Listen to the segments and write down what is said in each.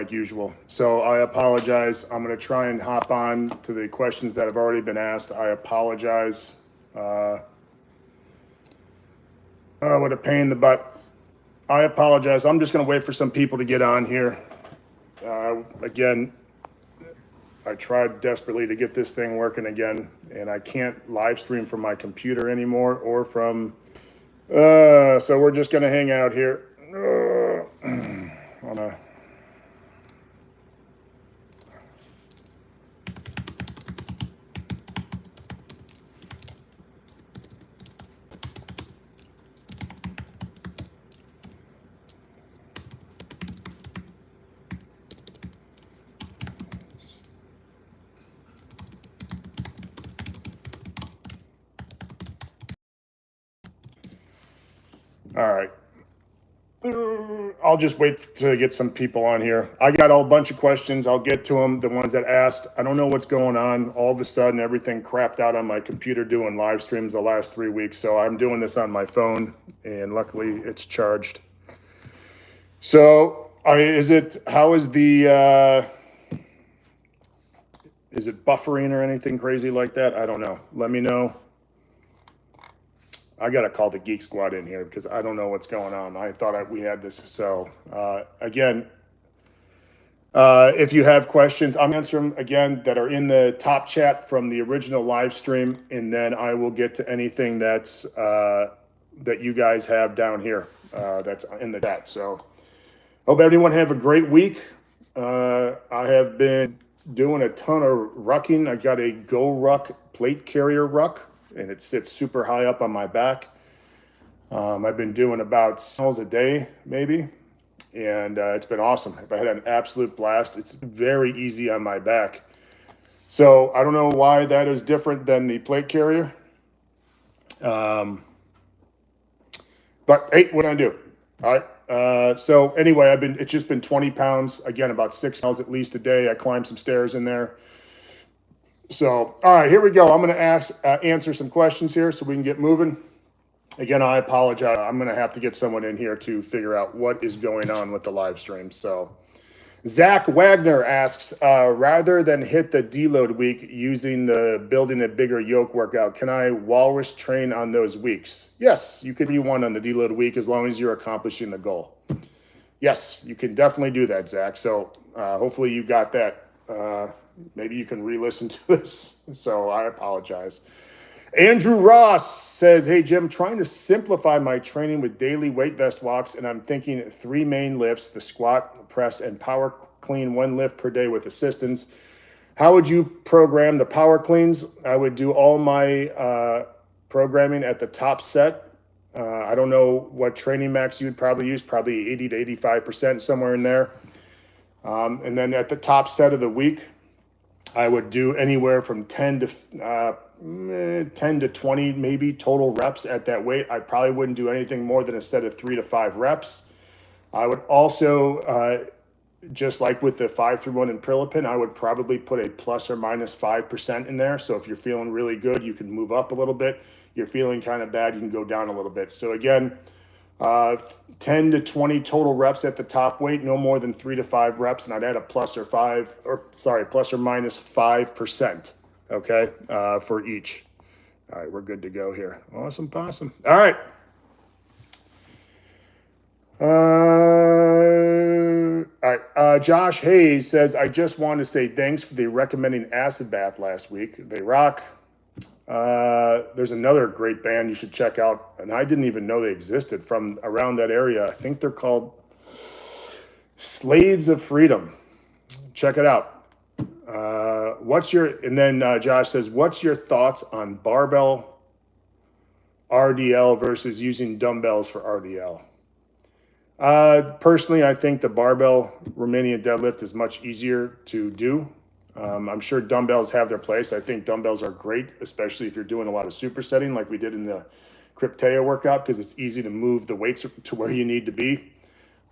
like usual. So I apologize. I'm going to try and hop on to the questions that have already been asked. I apologize. What a pain in the butt. I apologize. I'm just going to wait for some people to get on here. Again, I tried desperately to get this thing working again, and I can't live stream from my computer anymore or from... so we're just going to hang out here. All right. I'll just wait to get some people on here. I got a bunch of questions. I'll get to them, the ones that asked. I don't know what's going on. All of a sudden, everything crapped out on my computer doing live streams the last 3 weeks. So I'm doing this on my phone, and luckily it's charged. So how is it buffering or anything crazy like that? I don't know. Let me know. I got to call the Geek Squad in here because I don't know what's going on. I thought we had this. So, again, if you have questions, I'm answering them again that are in the top chat from the original live stream. And then I will get to anything that's that you guys have down here that's in the chat. So, hope everyone have a great week. I have been doing a ton of rucking. I got a Go Ruck plate carrier ruck, and it sits super high up on my back. I've been doing about 6 miles a day, maybe, and it's been awesome. I had an absolute blast. It's very easy on my back. So I don't know why that is different than the plate carrier. But hey, what can I do? All right. So anyway, it's just been 20 pounds, again, about 6 miles at least a day. I climbed some stairs in there. So, all right, here we go. I'm going to answer some questions here so we can get moving. Again, I apologize. I'm going to have to get someone in here to figure out what is going on with the live stream. So, Zach Wagner asks, rather than hit the deload week using the building a bigger yoke workout, can I walrus train on those weeks? Yes, you could be one on the deload week as long as you're accomplishing the goal. Yes, you can definitely do that, Zach. So, hopefully you got that. Maybe you can re-listen to this. So I apologize. Andrew Ross says, hey, Jim, trying to simplify my training with daily weight vest walks, and I'm thinking 3 main lifts, the squat, press, and power clean, 1 lift per day with assistance. How would you program the power cleans? I would do all my programming at the top set. I don't know what training max you'd probably use, probably 80 to 85%, somewhere in there. And then at the top set of the week, I would do anywhere from 10 to 20 maybe total reps at that weight. I probably wouldn't do anything more than a set of 3 to 5 reps. I would also, just like with the 5-3-1 and Prilipin, I would probably put a plus or minus 5% in there. So if you're feeling really good, you can move up a little bit. You're feeling kind of bad, you can go down a little bit. So again, 10 to 20 total reps at the top weight, no more than 3 to 5 reps, and I'd add a plus or minus 5%, okay, for each. All right, we're good to go here. Awesome possum. All right. Josh Hayes says, I just want to say thanks for the recommending acid bath last week. They rock. There's another great band you should check out, and I didn't even know they existed from around that area. I think they're called Slaves of Freedom. Check it out. Josh says, what's your thoughts on barbell RDL versus using dumbbells for RDL? Personally, I think the barbell Romanian deadlift is much easier to do. I'm sure dumbbells have their place. I think dumbbells are great, especially if you're doing a lot of supersetting like we did in the Cryptea workout, because it's easy to move the weights to where you need to be.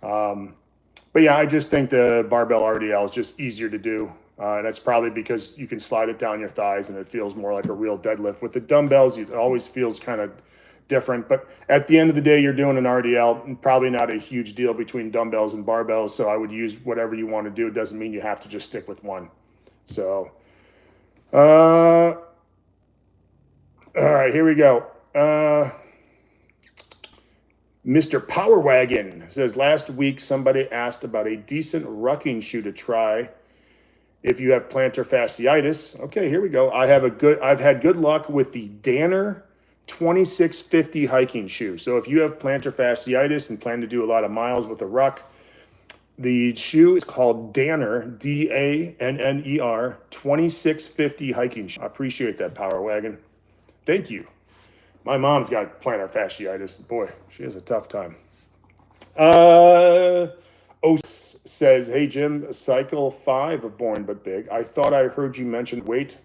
But yeah, I just think the barbell RDL is just easier to do. And that's probably because you can slide it down your thighs and it feels more like a real deadlift. With the dumbbells, it always feels kind of different. But at the end of the day, you're doing an RDL, probably not a huge deal between dumbbells and barbells. So I would use whatever you want to do. It doesn't mean you have to just stick with one. So, all right, here we go. Mr. Power Wagon says, last week somebody asked about a decent rucking shoe to try if you have plantar fasciitis. Okay, here we go. I've had good luck with the Danner 2650 hiking shoe. So if you have plantar fasciitis and plan to do a lot of miles with a ruck, the shoe is called Danner, D-A-N-N-E-R, 2650 hiking shoe. I appreciate that, Power Wagon. Thank you. My mom's got plantar fasciitis. Boy, she has a tough time. Os says, hey, Jim, cycle 5 of Boring But Big. I thought I heard you mention weight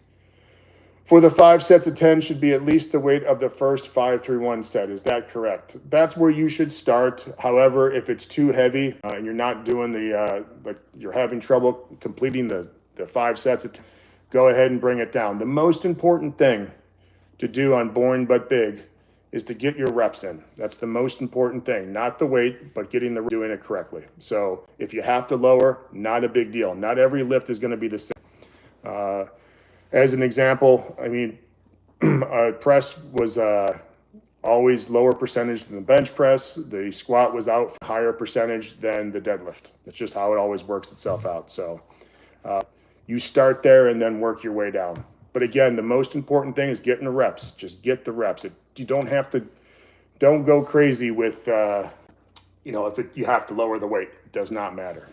for the 5 sets of 10 should be at least the weight of the first 5-3-1 set. Is that correct? That's where you should start. However, if it's too heavy and you're not doing you're having trouble completing the 5 sets of 10, go ahead and bring it down. The most important thing to do on Boring But Big is to get your reps in. That's the most important thing, not the weight, but doing it correctly. So if you have to lower, not a big deal. Not every lift is going to be the same. As an example, I mean, press was always lower percentage than the bench press. The squat was out higher percentage than the deadlift. That's just how it always works itself out. So you start there and then work your way down. But again, the most important thing is getting the reps. Just get the reps. You don't go crazy with, you have to lower the weight. It does not matter.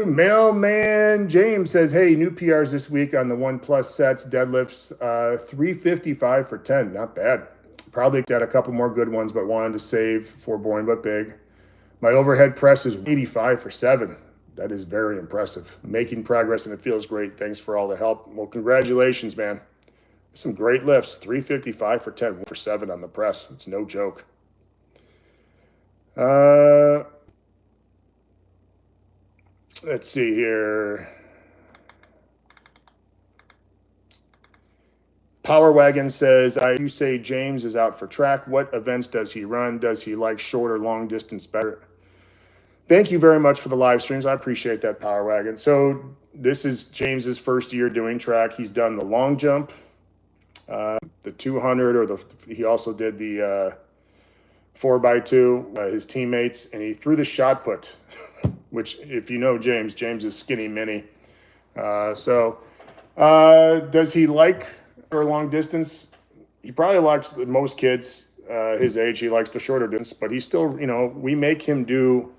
Mailman James says, hey, new PRs this week on the 1+ sets, deadlifts, 355 for 10. Not bad. Probably got a couple more good ones, but wanted to save for Boring But Big. My overhead press is 85 for 7. That is very impressive. Making progress, and it feels great. Thanks for all the help. Well, congratulations, man. Some great lifts. 355 for 10, for 7 on the press. It's no joke. Let's see here. Power Wagon says, you say James is out for track. What events does he run? Does he like short or long distance better? Thank you very much for the live streams. I appreciate that, Power Wagon. So this is James's first year doing track. He's done the long jump, the 200, he also did the 4x2, his teammates, and he threw the shot put, which if you know James is skinny mini. Does he like or long distance? He probably likes most kids his age. He likes the shorter distance, but he still, we make him do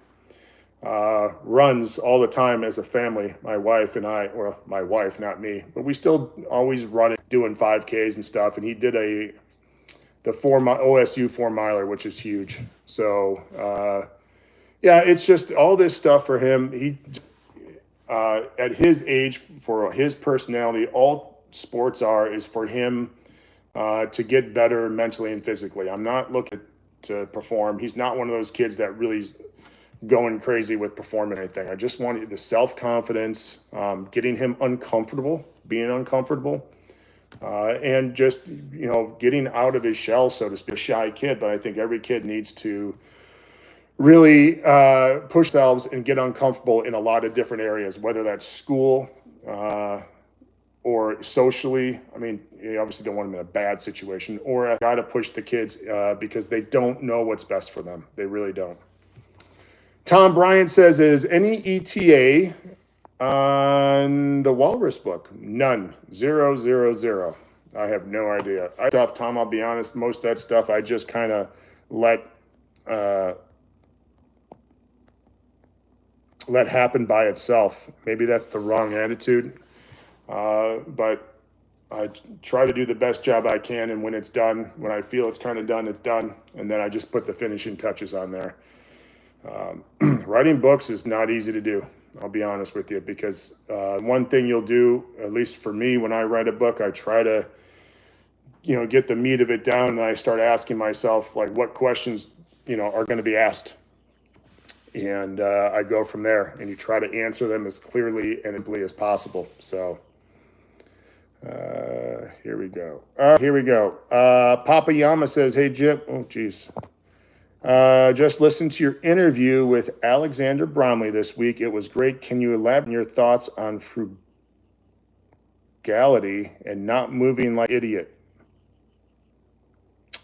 runs all the time as a family, my wife and I, or my wife, not me, but we still always run it, doing 5Ks and stuff. And he did the OSU 4-miler, which is huge. So, yeah, it's just all this stuff for him. He, at his age, for his personality, all sports is for him to get better mentally and physically. I'm not looking to perform. He's not one of those kids that really is going crazy with performing anything. I just want the self-confidence, getting him being uncomfortable, and just, getting out of his shell, so to speak. A shy kid, but I think every kid needs to really push themselves and get uncomfortable in a lot of different areas, whether that's school or socially. I mean, you obviously don't want them in a bad situation, or I got to push the kids because they don't know what's best for them. They really don't. Tom Bryant says, is any ETA on the Walrus book? None. 0. I have no idea. Tom, I'll be honest, most of that stuff I just kind of let happen by itself. Maybe that's the wrong attitude. But I try to do the best job I can, and when it's done, when I feel it's kind of done, it's done. And then I just put the finishing touches on there. Writing books is not easy to do, I'll be honest with you, because one thing you'll do, at least for me, when I write a book, I try to, get the meat of it down, and I start asking myself, like, what questions, are going to be asked. And I go from there, and you try to answer them as clearly and simply as possible. So, Here we go. Here we go. Papa Yama says, hey, Jim. Oh, geez. Just listened to your interview with Alexander Bromley this week. It was great. Can you elaborate on your thoughts on frugality and not moving like an idiot?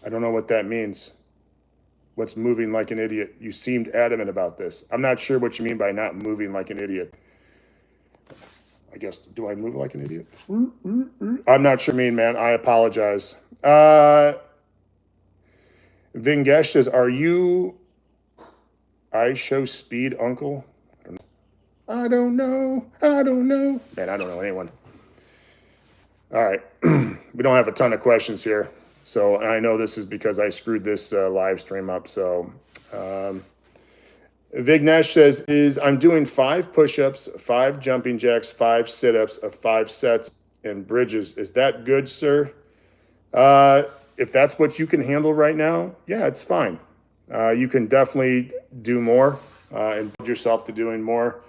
I don't know what that means. What's moving like an idiot? You seemed adamant about this. I'm not sure what you mean by not moving like an idiot. I guess, do I move like an idiot? I'm not sure, man. I apologize. Vingesh says, are you I show speed uncle? I don't know. Man, I don't know anyone. All right. We don't have a ton of questions here. So I know this is because I screwed this live stream up. So Vignesh says, I'm doing 5 push-ups, 5 jumping jacks, 5 sit-ups of 5 sets and bridges. Is that good, sir? If that's what you can handle right now, yeah, it's fine. You can definitely do more and build yourself to doing more.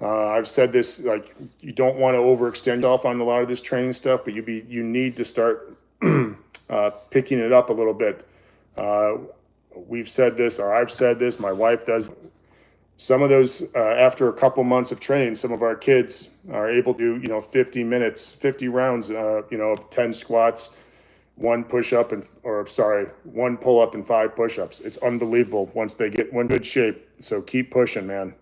I've said this, like, you don't want to overextend yourself on a lot of this training stuff, but you need to start picking it up a little bit. We've said this, or I've said this, my wife does. Some of those, after a couple months of training, some of our kids are able to do, 50 minutes, 50 rounds, of 10 squats, 1 push-up, 1 pull-up and 5 push-ups. It's unbelievable once they get in good shape. So keep pushing, man.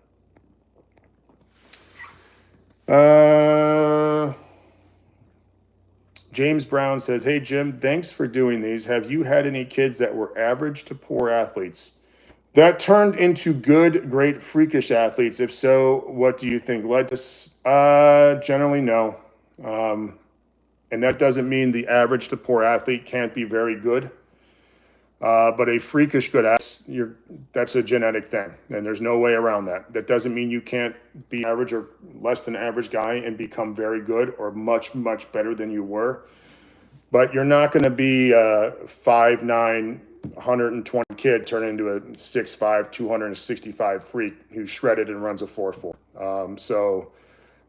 James Brown says, hey, Jim, thanks for doing these. Have you had any kids that were average to poor athletes that turned into good, great, freakish athletes? If so, what do you think led to? Generally, no. And that doesn't mean the average to poor athlete can't be very good. But a freakish good athlete, that's a genetic thing, and there's no way around that. That doesn't mean you can't be average or less than average guy and become very good or much, much better than you were. But you're not going to be a 5'9", 120 kid turn into a 6'5", 265 freak who's shredded and runs a 4.4.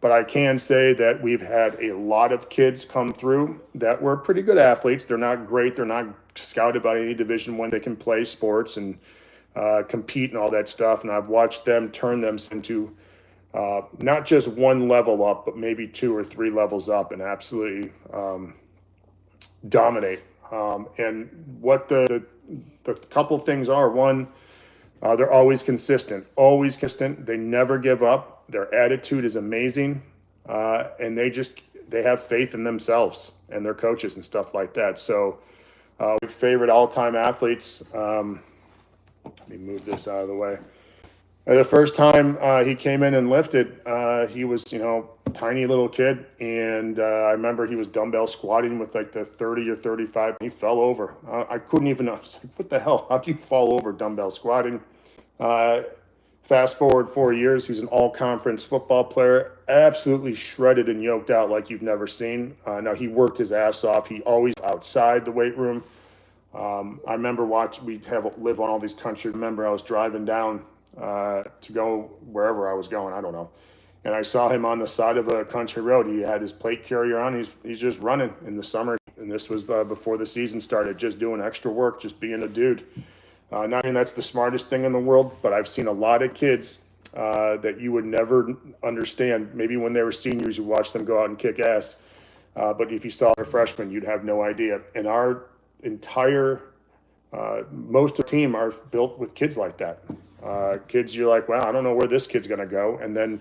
But I can say that we've had a lot of kids come through that were pretty good athletes. They're not great. They're not scouted by any Division I. They can play sports and compete and all that stuff. And I've watched them turn them into not just 1 level up, but maybe 2 or 3 levels up and absolutely dominate. And what the couple things are, one, they're always consistent. They never give up. Their attitude is amazing. And they have faith in themselves and their coaches and stuff like that. So my favorite all-time athletes, let me move this out of the way. The first time he came in and lifted, he was, tiny little kid. And I remember he was dumbbell squatting with like the 30 or 35. He fell over. I couldn't even, I was like, what the hell? How do you fall over dumbbell squatting? Fast forward 4 years, he's an all-conference football player, absolutely shredded and yoked out like you've never seen. Now, he worked his ass off. He always outside the weight room. I remember we'd live on all these country. I remember I was driving down to go wherever I was going, I don't know. And I saw him on the side of a country road. He had his plate carrier on. He's just running in the summer. And this was before the season started, just doing extra work, just being a dude. Not saying that's the smartest thing in the world, but I've seen a lot of kids that you would never understand. Maybe when they were seniors, you watched them go out and kick ass. But if you saw a freshman, you'd have no idea. And our entire, most of the team are built with kids like that. Kids, you're like, wow, I don't know where this kid's going to go. And then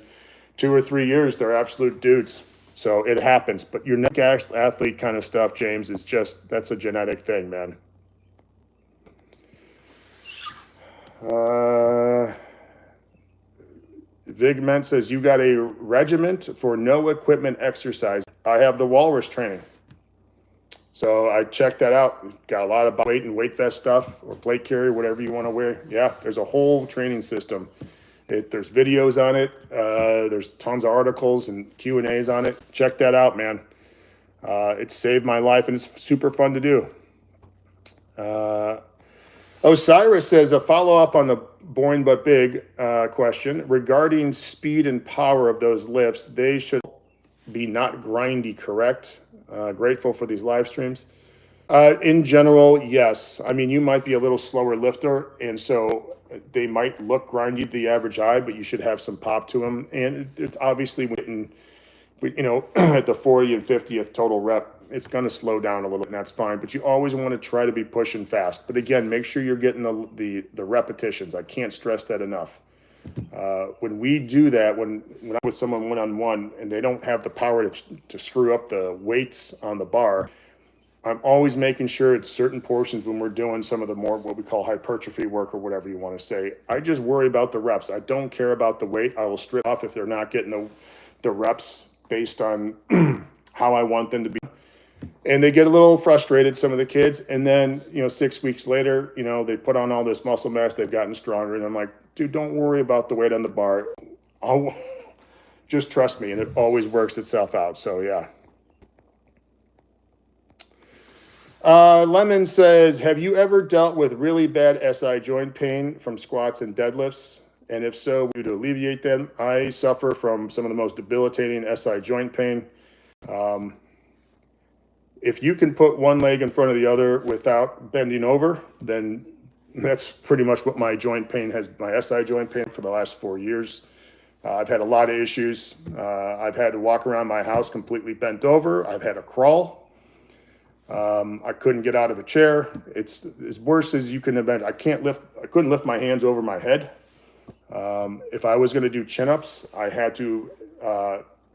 2 or 3 years, they're absolute dudes. So it happens. But your next athlete kind of stuff, James, is that's a genetic thing, man. Vigment says, you got a regiment for no equipment exercise. I have the walrus training. So I checked that out. Got a lot of weight and weight vest stuff or plate carrier, whatever you want to wear. Yeah, there's a whole training system. There's videos on it. There's tons of articles and Q&As on it. Check that out, man. It saved my life and it's super fun to do. Osiris says, a follow-up on the boring but big question. Regarding speed and power of those lifts, they should be not grindy, correct? Grateful for these live streams. In general, yes. I mean, you might be a little slower lifter, and so they might look grindy to the average eye, but you should have some pop to them. And it's obviously getting, at the 40 and 50th total rep, it's going to slow down a little bit, and that's fine. But you always want to try to be pushing fast. But again, make sure you're getting the repetitions. I can't stress that enough. When we do that, when I'm with someone one-on-one and they don't have the power to screw up the weights on the bar, I'm always making sure it's certain portions when we're doing some of the more what we call hypertrophy work or whatever you want to say. I just worry about the reps. I don't care about the weight. I will strip off if they're not getting the reps based on how I want them to be. And they get a little frustrated, some of the kids. And then, 6 weeks later, they put on all this muscle mass. They've gotten stronger. And I'm like, dude, don't worry about the weight on the bar. Just trust me. And it always works itself out. So, yeah. Lemon says, have you ever dealt with really bad SI joint pain from squats and deadlifts? And if so, what do you do to alleviate them? I suffer from some of the most debilitating SI joint pain. If you can put one leg in front of the other without bending over, then that's pretty much what my joint pain has, my SI joint pain for the last 4 years. I've had a lot of issues. I've had to walk around my house completely bent over. I've had to crawl. I couldn't get out of a chair. It's as worse as you can imagine. I couldn't lift my hands over my head. If I was going to do chin-ups, I had to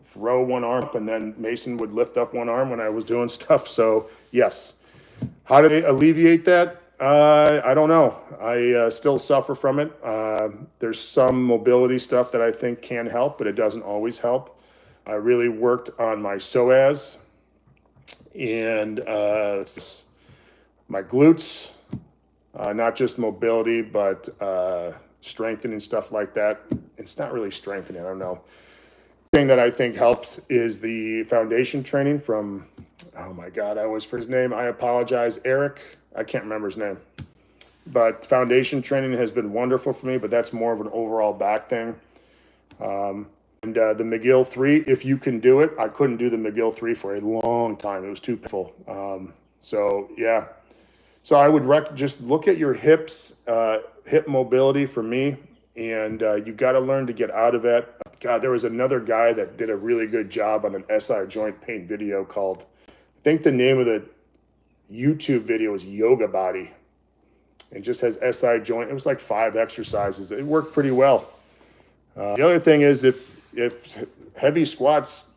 throw one arm up, and then Mason would lift up one arm when I was doing stuff. So yes. How do they alleviate that? I don't know. I still suffer from it. There's some mobility stuff that I think can help, but it doesn't always help. I really worked on my psoas and my glutes, not just mobility, but strengthening, stuff like that. It's not really strengthening, I don't know. The thing that I think helps is the foundation training from, oh my God, I always forget his name. I apologize, Eric. I can't remember his name. But foundation training has been wonderful for me, but that's more of an overall back thing. And the McGill 3, if you can do it. I couldn't do the McGill 3 for a long time. It was too painful. So, yeah. So I would just look at your hips, hip mobility for me, and you got to learn to get out of it. God, there was another guy that did a really good job on an SI joint pain video called, I think the name of the YouTube video is Yoga Body. It just has SI joint. It was like 5 exercises. It worked pretty well. The other thing is if heavy squats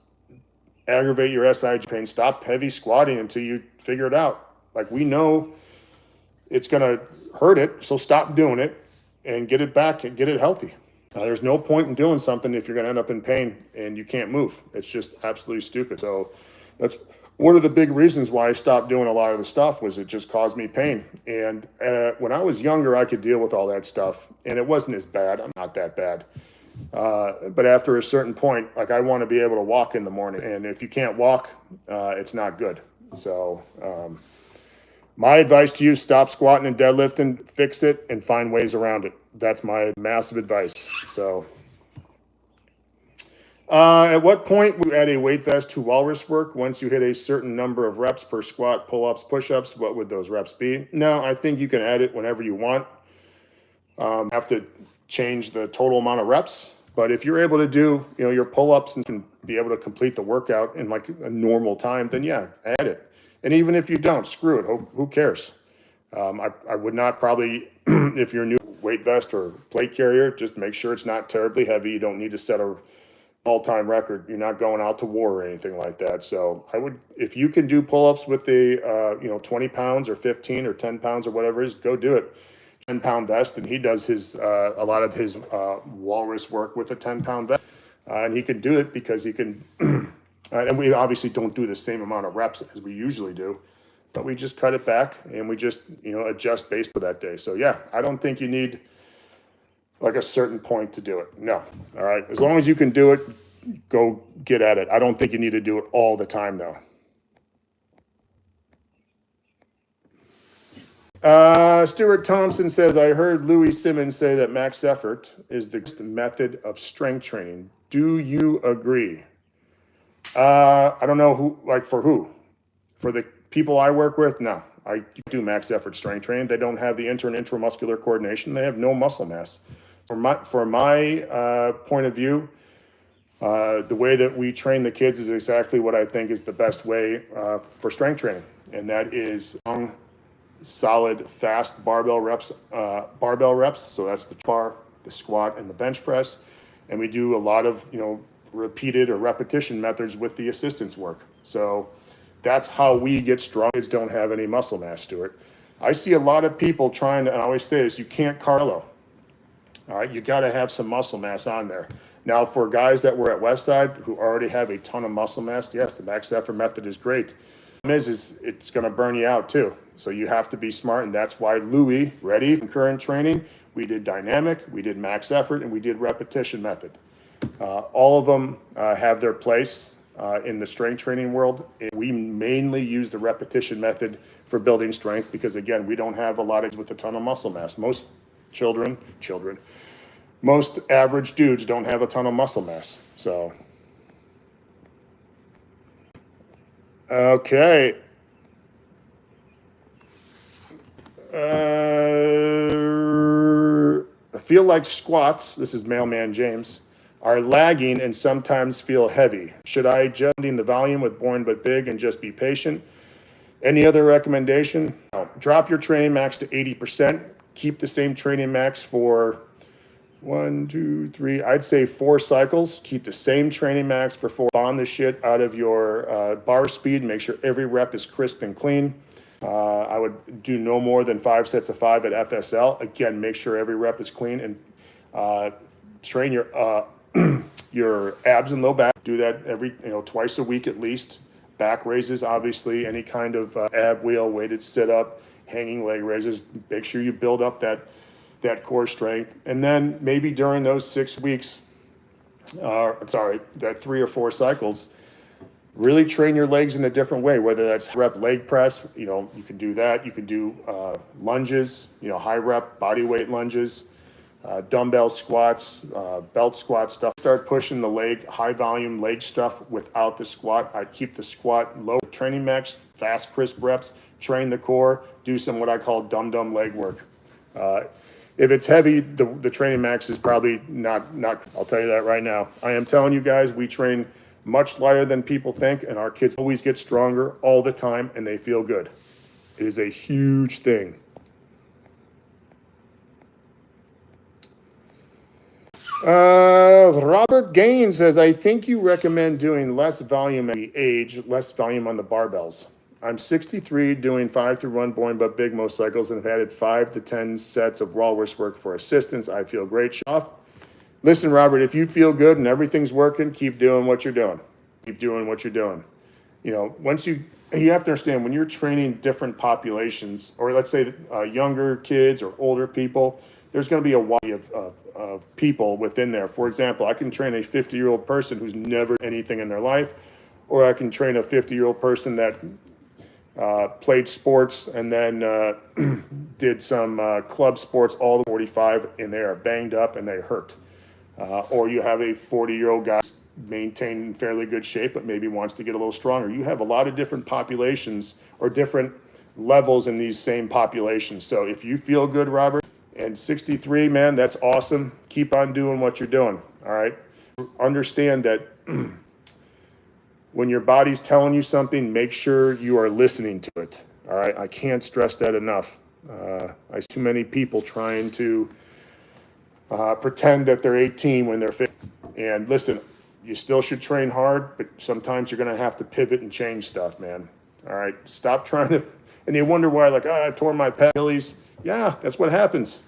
aggravate your SI pain, stop heavy squatting until you figure it out. Like, we know it's going to hurt it, so stop doing it and get it back and get it healthy. There's no point in doing something if you're going to end up in pain and you can't move. It's just absolutely stupid. So that's one of the big reasons why I stopped doing a lot of the stuff, was it just caused me pain. And when I was younger, I could deal with all that stuff, and it wasn't as bad. I'm not that bad. But after a certain point, like, I want to be able to walk in the morning, and if you can't walk, it's not good. So my advice to you, stop squatting and deadlifting, fix it, and find ways around it. That's my massive advice. So at what point would you add a weight vest to walrus work? Once you hit a certain number of reps per squat, pull-ups, push-ups, what would those reps be? No, I think you can add it whenever you want. Have to change the total amount of reps. But if you're able to do, your pull-ups and be able to complete the workout in like a normal time, then yeah, add it. And even if you don't, screw it. Who cares? I would not probably, if you're a new weight vest or plate carrier, just make sure it's not terribly heavy. You don't need to set a all-time record. You're not going out to war or anything like that. So I would, if you can do pull-ups with the 20 pounds or 15 or 10 pounds or whatever it is, go do it. 10-pound vest, and he does his a lot of his walrus work with a 10-pound vest, and he can do it because he can. And we obviously don't do the same amount of reps as we usually do, but we just cut it back and we just adjust based for that day. So yeah, I don't think you need like a certain point to do it. No, all right. As long as you can do it, go get at it. I don't think you need to do it all the time though. Stuart Thompson says, I heard Louis Simmons say that max effort is the method of strength training. Do you agree? I don't know who, like, for who? For the people I work with, no. I do max effort strength training. They don't have the inter and intramuscular coordination. They have no muscle mass. For my point of view, the way that we train the kids is exactly what I think is the best way for strength training, and that is long, solid, fast barbell reps. So that's the bar, the squat, and the bench press. And we do a lot of repeated or repetition methods with the assistance work. So that's how we get strong. Kids don't have any muscle mass to it. I see a lot of people trying to, and I always say this, you can't carlo. All right, you got to have some muscle mass on there. Now, for guys that were at Westside who already have a ton of muscle mass, yes, the max effort method is great. The problem is it's going to burn you out too. So you have to be smart, and that's why Louis, ready, concurrent training, we did dynamic, we did max effort, and we did repetition method. All of them have their place in the strength training world. We mainly use the repetition method for building strength because, again, we don't have a lot of with a ton of muscle mass. Most most average dudes don't have a ton of muscle mass. So, okay. I feel like squats, this is Mailman James, are lagging and sometimes feel heavy. Should I adjust the volume with Born But Big and just be patient? Any other recommendation? No. Drop your training max to 80%. Keep the same training max for 1, 2, 3, I'd say 4 cycles. Keep the same training max for 4. Bond the shit out of your bar speed. Make sure every rep is crisp and clean. I would do no more than 5 sets of 5 at FSL. Again, make sure every rep is clean and train your your abs and low back. Do that every twice a week at least. Back raises, obviously, any kind of ab wheel, weighted sit up, hanging leg raises. Make sure you build up that core strength, and then maybe during those 6 weeks, that 3 or 4 cycles, really train your legs in a different way, whether that's rep leg press, you can do that. You can do lunges, high rep body weight lunges, dumbbell squats, belt squat stuff. Start pushing the leg, high volume leg stuff without the squat. I'd keep the squat low, training max, fast, crisp reps, train the core, do some what I call dumb leg work. If it's heavy, the training max is probably not, I'll tell you that right now. I am telling you guys, we train much lighter than people think, and our kids always get stronger all the time, and they feel good. It is a huge thing. Robert Gaines says, I think you recommend doing less volume at the age, less volume on the barbells. I'm 63, doing 5 through 1 Born But Big most cycles, and have added 5 to 10 sets of walrus work for assistance. I feel great. Listen, Robert, if you feel good and everything's working, keep doing what you're doing. Keep doing what you're doing. Once you have to understand, when you're training different populations, or let's say younger kids or older people, there's going to be a variety of people within there. For example, I can train a 50-year-old person who's never done anything in their life, or I can train a 50-year-old person that played sports and then did some club sports all the 45, and they are banged up and they hurt. Or you have a 40-year-old guy maintained in fairly good shape but maybe wants to get a little stronger. You have a lot of different populations or different levels in these same populations. So if you feel good, Robert, and 63, man, that's awesome. Keep on doing what you're doing, all right? Understand that when your body's telling you something, make sure you are listening to it, all right? I can't stress that enough. I see too many people trying to pretend that they're 18 when they're 50. And listen, you still should train hard, but sometimes you're going to have to pivot and change stuff, man. All right? Stop trying to, and you wonder why, like, I tore my Achilles. Yeah, that's what happens.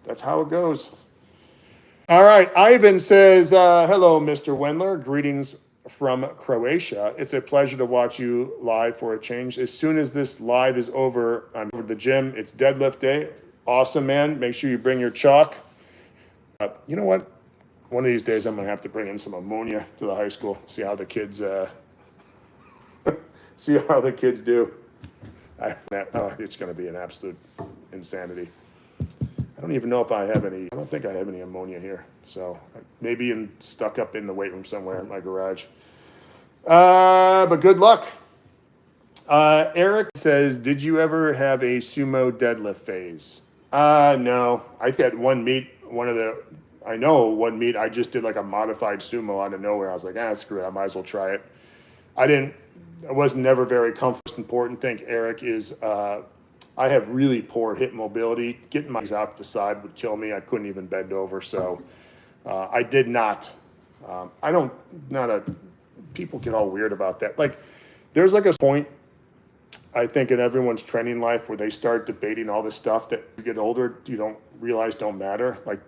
That's how it goes. All right, Ivan says, hello, Mr. Wendler. Greetings from Croatia. It's a pleasure to watch you live for a change. As soon as this live is over, I'm over at the gym. It's deadlift day. Awesome, man. Make sure you bring your chalk. You know what? One of these days, I'm going to have to bring in some ammonia to the high school. See how the kids, do. It's going to be an absolute insanity. I don't even know if I have any. I don't think I have any ammonia here. So maybe stuck up in the weight room somewhere in my garage. But good luck. Eric says, did you ever have a sumo deadlift phase? No. I had one meet, one meet, I just did like a modified sumo out of nowhere. I was like, screw it, I might as well try it. I was never very comfortable. Most important thing, Eric, is I have really poor hip mobility. Getting my legs out the side would kill me. I couldn't even bend over. So I did not. People get all weird about that. Like, there's like a point, I think, in everyone's training life where they start debating all this stuff that you get older, you don't realize don't matter. Like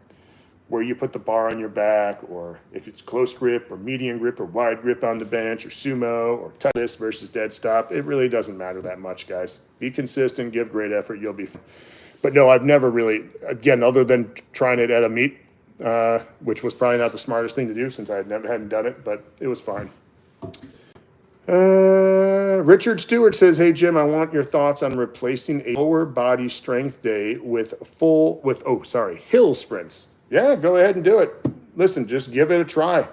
where you put the bar on your back, or if it's close grip or medium grip or wide grip on the bench, or sumo or tight list versus dead stop. It really doesn't matter that much, guys. Be consistent, give great effort, you'll be fine. But no, I've never really, again, other than trying it at a meet, which was probably not the smartest thing to do since I hadn't done it, but it was fine. Richard Stewart says, hey Jim, I want your thoughts on replacing a lower body strength day with hill sprints. Yeah, go ahead and do it. Listen, just give it a try.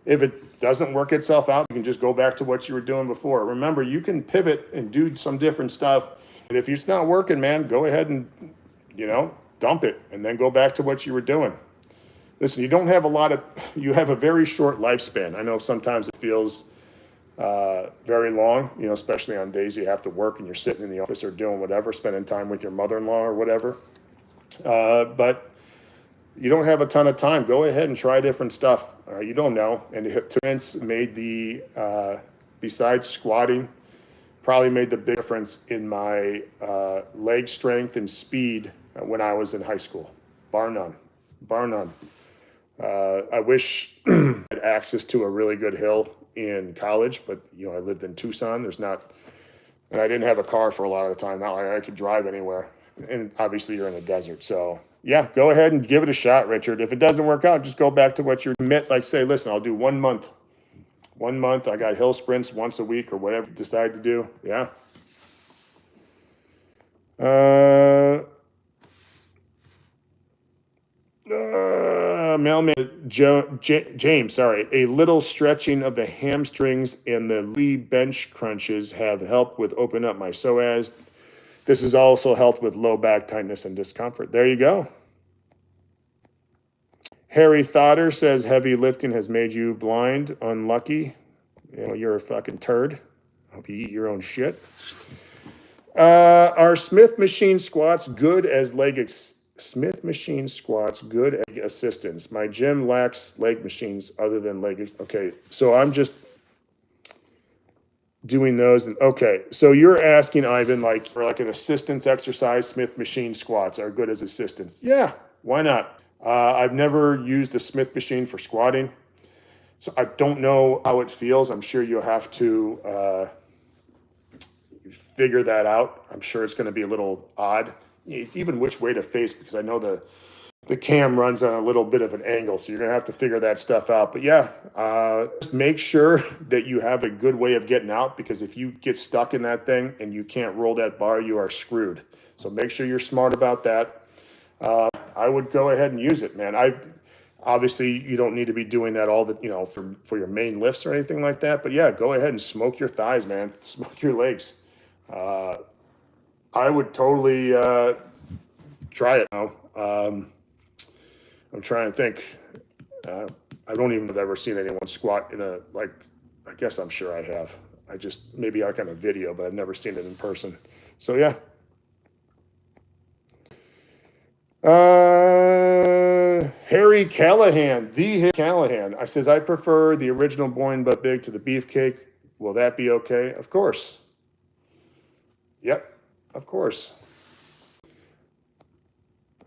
If it doesn't work itself out, you can just go back to what you were doing before. Remember, you can pivot and do some different stuff. And if it's not working, man, go ahead and, dump it and then go back to what you were doing. Listen, you have a very short lifespan. I know sometimes it feels very long, especially on days you have to work and you're sitting in the office or doing whatever, spending time with your mother-in-law or whatever. But you don't have a ton of time. Go ahead and try different stuff. You don't know. And Vince made besides squatting, probably made the big difference in my leg strength and speed when I was in high school. Bar none. I wish I had access to a really good hill in college, but I lived in Tucson. And I didn't have a car for a lot of the time. Not like I could drive anywhere. And obviously you're in the desert. So yeah, go ahead and give it a shot, Richard. If it doesn't work out, just go back to what you admit. Like say, listen, I'll do 1 month. 1 month, I got hill sprints once a week or whatever you decide to do. Yeah. Mailman James, a little stretching of the hamstrings and the Lee bench crunches have helped with open up my psoas. This has also helped with low back tightness and discomfort. There you go. Harry Thotter says heavy lifting has made you blind. Unlucky. You're a fucking turd. Hope you eat your own shit. Are Smith machine squats good as leg assistance? My gym lacks leg machines other than leg. Okay, so I'm just doing those. Okay, so you're asking, Ivan, for an assistance exercise, Smith machine squats are good as assistance. Yeah, why not? I've never used a Smith machine for squatting, so I don't know how it feels. I'm sure you'll have to figure that out. I'm sure it's going to be a little odd, even which way to face, because I know the cam runs on a little bit of an angle, so you're going to have to figure that stuff out. But yeah, just make sure that you have a good way of getting out, because if you get stuck in that thing and you can't roll that bar, you are screwed. So make sure you're smart about that. I would go ahead and use it, man. Obviously, you don't need to be doing that for your main lifts or anything like that. But yeah, go ahead and smoke your thighs, man. Smoke your legs. I would totally try it now. I'm trying to think. I don't even have ever seen anyone squat in I guess I'm sure I have. Maybe like on a video, but I've never seen it in person. So yeah. Harry Callahan, I says, I prefer the original Boing but Big to the beefcake. Will that be okay? Of course. Yep, of course.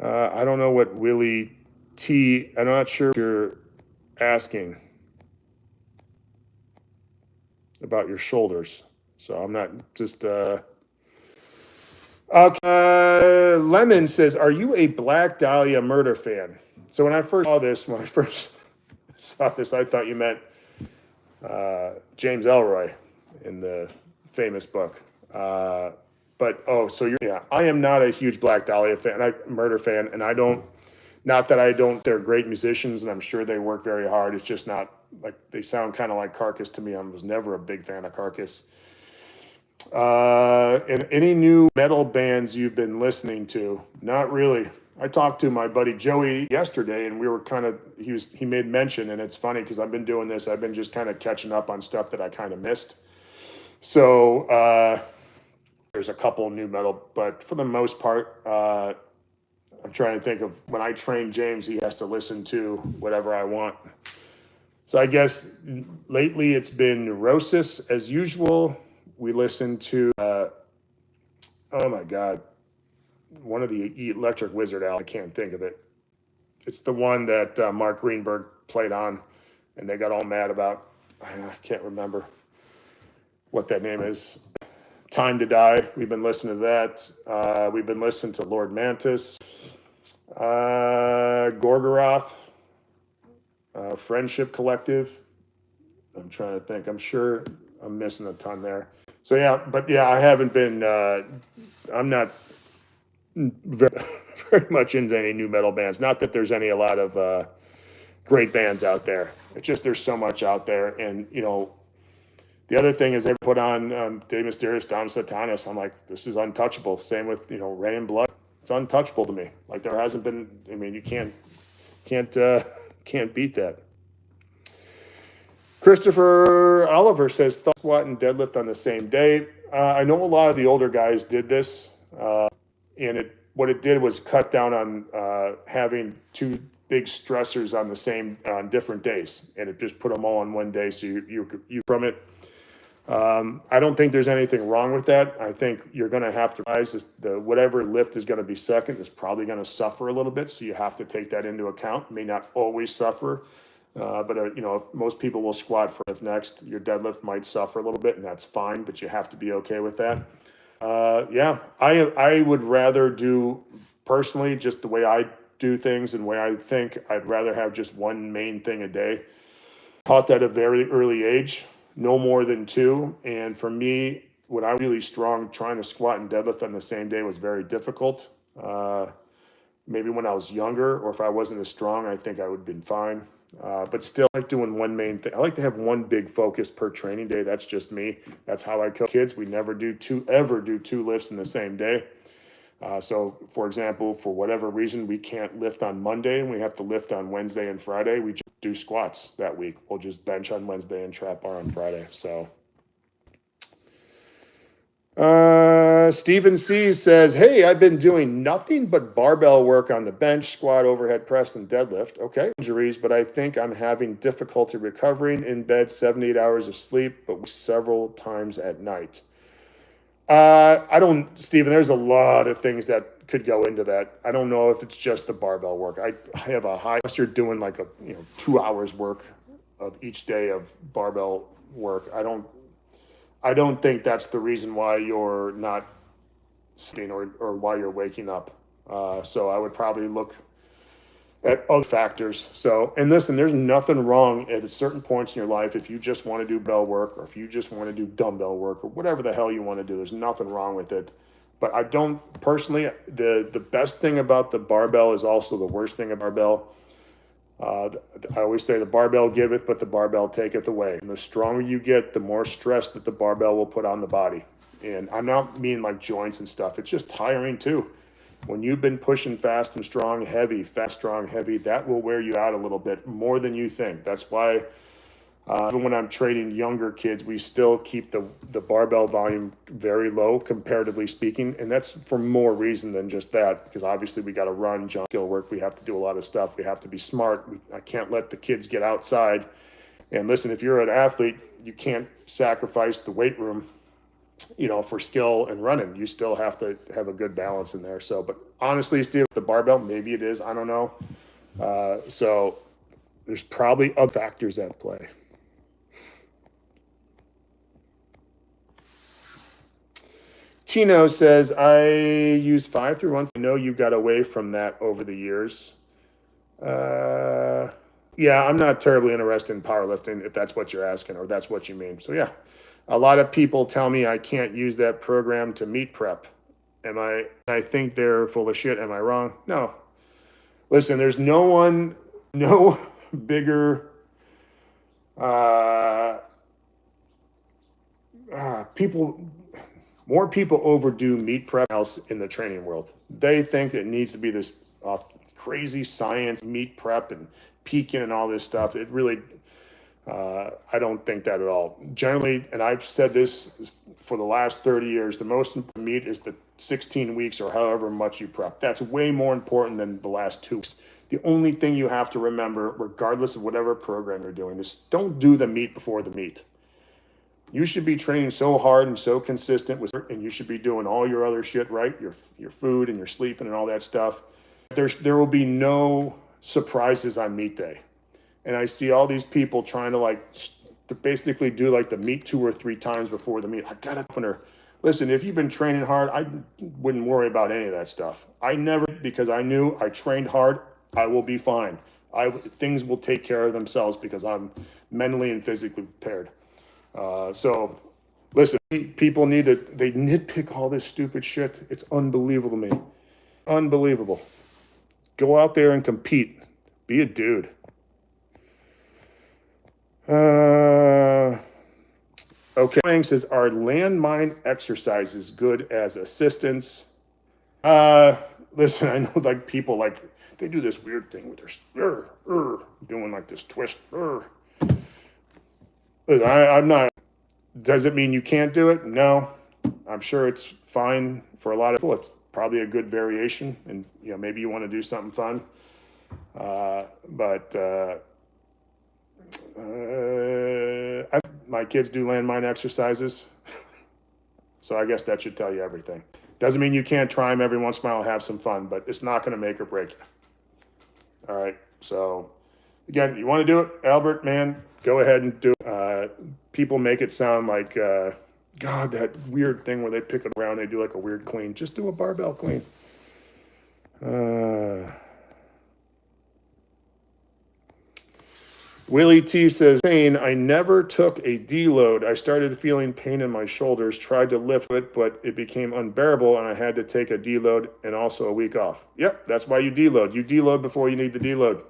I don't know what Willie T. I'm not sure what you're asking about your shoulders. So I'm not just. Lemon says, are you a Black Dahlia Murder fan? So when I first saw this, I thought you meant James Ellroy in the famous book. I am not a huge Black Dahlia murder fan, and not that I don't, they're great musicians, and I'm sure they work very hard. It's just not, they sound kind of like Carcass to me. I was never a big fan of Carcass. And any new metal bands you've been listening to? Not really. I talked to my buddy Joey yesterday, and we were he made mention, and it's funny because I've been doing this. I've been just kind of catching up on stuff that I kind of missed. So there's a couple new metal, but for the most part, I'm trying to think of when I train James, he has to listen to whatever I want. So I guess lately it's been Neurosis as usual. We listen to, oh my God, one of the Electric Wizard albums. I can't think of it. It's the one that Mark Greenberg played on and they got all mad about. I can't remember what that name is. Time to Die. We've been listening to that. We've been listening to Lord Mantis, Gorgoroth, Friendship Collective. I'm trying to think. I'm sure I'm missing a ton there. So yeah, but yeah, I haven't been. I'm not very much into any new metal bands. Not that there's a lot of great bands out there. It's just there's so much out there, and the other thing is they put on De Mysterious Dom Satanis. I'm like, this is untouchable. Same with Rain and Blood. It's untouchable to me. Like there hasn't been. I mean, you can't beat that. Christopher Oliver says thought squat and deadlift on the same day. I know a lot of the older guys did this, and what it did was cut down on having two big stressors on different days, and it just put them all on one day. So you from it. I don't think there's anything wrong with that. I think you're going to have to realize whatever lift is going to be second is probably going to suffer a little bit. So you have to take that into account. It may not always suffer, but if most people will squat for lift next, your deadlift might suffer a little bit, and that's fine. But you have to be okay with that. Yeah, I would rather do personally just the way I do things and the way I think. I'd rather have just one main thing a day. Taught that at a very early age. No more than two. And for me, when I was really strong, trying to squat and deadlift on the same day was very difficult. Maybe when I was younger, or if I wasn't as strong, I think I would have been fine. But still, I like doing one main thing. I like to have one big focus per training day. That's just me. That's how I coach kids. We never do two lifts in the same day. So, for example, for whatever reason, we can't lift on Monday and we have to lift on Wednesday and Friday. We just do squats that week. We'll just bench on Wednesday and trap bar on Friday. So, Stephen C says, hey, I've been doing nothing but barbell work on the bench, squat, overhead press, and deadlift. Okay, injuries, but I think I'm having difficulty recovering in bed, 7 to 8 hours of sleep, but several times at night. Stephen, there's a lot of things that could go into that. I don't know if it's just the barbell work. I have a high, unless you're doing like 2 hours work of each day of barbell work. I don't think that's the reason why you're not sleeping or why you're waking up. So I would probably look at other factors. So, and listen, there's nothing wrong at certain points in your life if you just want to do bell work or if you just want to do dumbbell work or whatever the hell you want to do. There's nothing wrong with it. But I don't personally, the best thing about the barbell is also the worst thing about barbell. I always say the barbell giveth, but the barbell taketh away. And the stronger you get, the more stress that the barbell will put on the body. And I'm not mean like joints and stuff. It's just tiring too. When you've been pushing fast and strong, heavy, fast, strong, heavy, that will wear you out a little bit more than you think. That's why even when I'm training younger kids, we still keep the barbell volume very low, comparatively speaking. And that's for more reason than just that, because obviously we got to run, jump, skill work. We have to do a lot of stuff. We have to be smart. I can't let the kids get outside. And listen, if you're an athlete, you can't sacrifice the weight room for skill and running. You still have to have a good balance in there. So, but honestly, Steve, the barbell, maybe it is, I don't know. So there's probably other factors at play. Tino says, I use 5 through 1. I know you got away from that over the years. Yeah, I'm not terribly interested in powerlifting if that's what you're asking or that's what you mean. So yeah. A lot of people tell me I can't use that program to meet prep. I think they're full of shit. Am I wrong? No. Listen, there's no bigger people. More people overdo meat prep else in the training world. They think it needs to be this crazy science meat prep and peaking and all this stuff. It really, I don't think that at all. Generally, and I've said this for the last 30 years, the most important meat is the 16 weeks or however much you prep. That's way more important than the last 2 weeks. The only thing you have to remember, regardless of whatever program you're doing, is don't do the meat before the meat. You should be training so hard and so consistent with, and you should be doing all your other shit right, your food and your sleeping and all that stuff. There will be no surprises on meet day. And I see all these people trying to basically do like the meet 2 or 3 times before the meet. I got to opener. Listen, if you've been training hard, I wouldn't worry about any of that stuff. I never, because I knew I trained hard, I will be fine. Things will take care of themselves because I'm mentally and physically prepared. So listen, people they nitpick all this stupid shit. It's unbelievable to me. Unbelievable. Go out there and compete. Be a dude. Okay. Wang says, are landmine exercises good as assistance? Listen, I know like people they do this weird thing with their doing like this twist. I'm not. Does it mean you can't do it? No. I'm sure it's fine for a lot of people. It's probably a good variation, and maybe you want to do something fun. My kids do landmine exercises, so I guess that should tell you everything. Doesn't mean you can't try them every once in a while and have some fun, but it's not going to make or break you. All right. So again, you want to do it, Albert, man, go ahead and do it. People make it sound like, God, that weird thing where they pick it around, they do like a weird clean. Just do a barbell clean. Willie T says, pain, I never took a deload. I started feeling pain in my shoulders, tried to lift it, but it became unbearable, and I had to take a deload and also a week off. Yep, that's why you deload. You deload before you need the deload.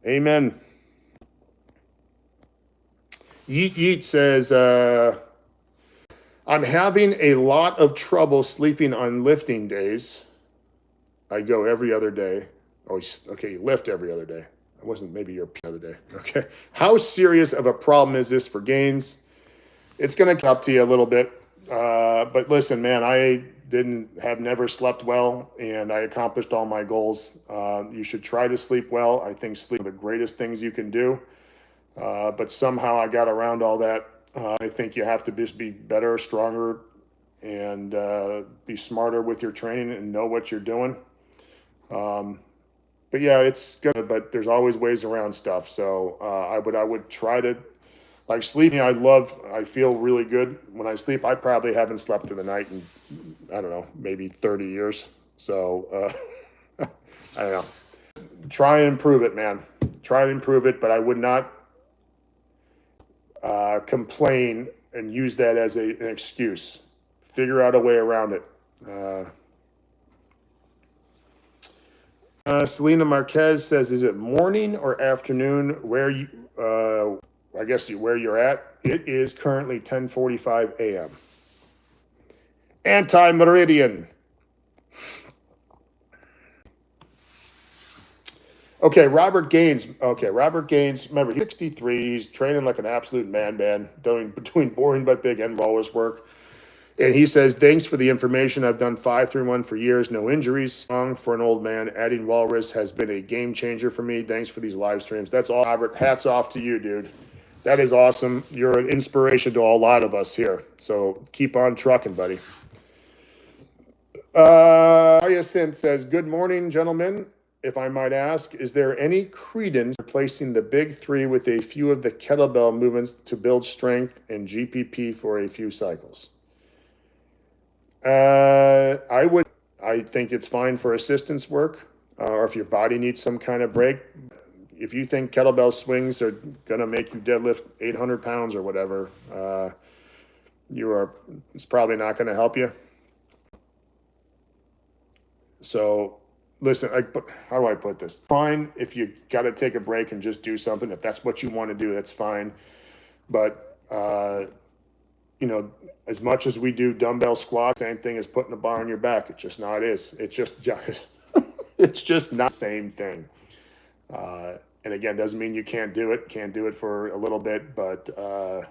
Amen. Yeet Yeet says, I'm having a lot of trouble sleeping on lifting days. I go every other day. Oh, okay, you lift every other day. I wasn't, maybe you're the other day. Okay. How serious of a problem is this for gains? It's going to come up to you a little bit. But listen, man, I have never slept well, and I accomplished all my goals. You should try to sleep well. I think sleep is the greatest things you can do. But somehow I got around all that. I think you have to just be better, stronger, and be smarter with your training and know what you're doing. But yeah, it's good, but there's always ways around stuff. So I would try to, like sleeping, I feel really good when I sleep. I probably haven't slept in the night in, I don't know, maybe 30 years. So I don't know. Try and improve it, man. Try and improve it, but I would not complain and use that as an excuse. Figure out a way around it. Selena Marquez says, is it morning or afternoon where you, I guess where you're at? It is currently 10:45 a.m. Anti-meridian. Okay, Robert Gaines. Remember, he's 63. He's training like an absolute man, doing between boring but big and walrus work. And he says, thanks for the information. I've done 5-3-1 for years. No injuries. Strong for an old man. Adding walrus has been a game changer for me. Thanks for these live streams. That's all, Robert. Hats off to you, dude. That is awesome. You're an inspiration to a lot of us here. So keep on trucking, buddy. Hyacinth says, good morning, gentlemen. If I might ask, is there any credence replacing the big 3 with a few of the kettlebell movements to build strength and GPP for a few cycles? I think it's fine for assistance work, or if your body needs some kind of break. If you think kettlebell swings are going to make you deadlift 800 pounds or whatever, it's probably not going to help you. So listen, how do I put this? Fine if you got to take a break and just do something. If that's what you want to do, that's fine. But you know, as much as we do dumbbell squats, same thing as putting a bar on your back. It's just not is. It's just it's just not the same thing. And again, doesn't mean you can't do it. Can't do it for a little bit, but I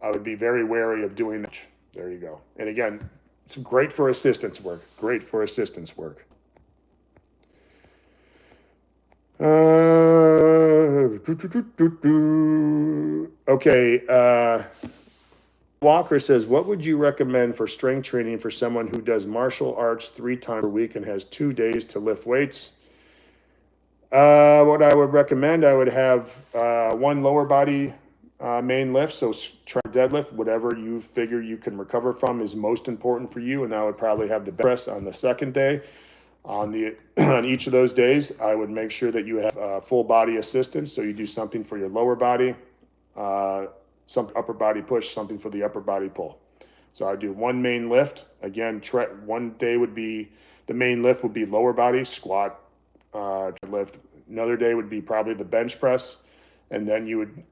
would be very wary of doing that. There you go. And again, it's great for assistance work. Great for assistance work. Okay. Walker says, what would you recommend for strength training for someone who does martial arts 3 times a week and has 2 days to lift weights? What I would recommend, I would have 1 lower body main lift. So try deadlift, whatever you figure you can recover from is most important for you. And I would probably have the press on the second day. On each of those days, I would make sure that you have full body assistance. So you do something for your lower body, some upper body push, something for the upper body pull. So I do 1 main lift. Again, one day would be, the main lift would be lower body, squat, lift. Another day would be probably the bench press. And then you would,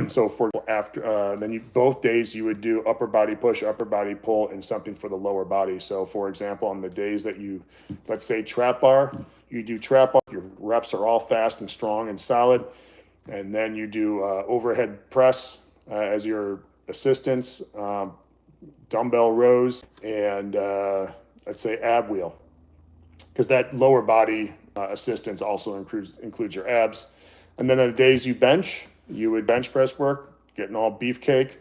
so for after, then both days you would do upper body push, upper body pull, and something for the lower body. So for example, on the days that you, let's say trap bar, you do trap bar, your reps are all fast and strong and solid. And then you do overhead press as your assistance, dumbbell rows, and let's say ab wheel. Because that lower body assistance also includes your abs. And then on the days you bench, you would bench press work, getting all beefcake.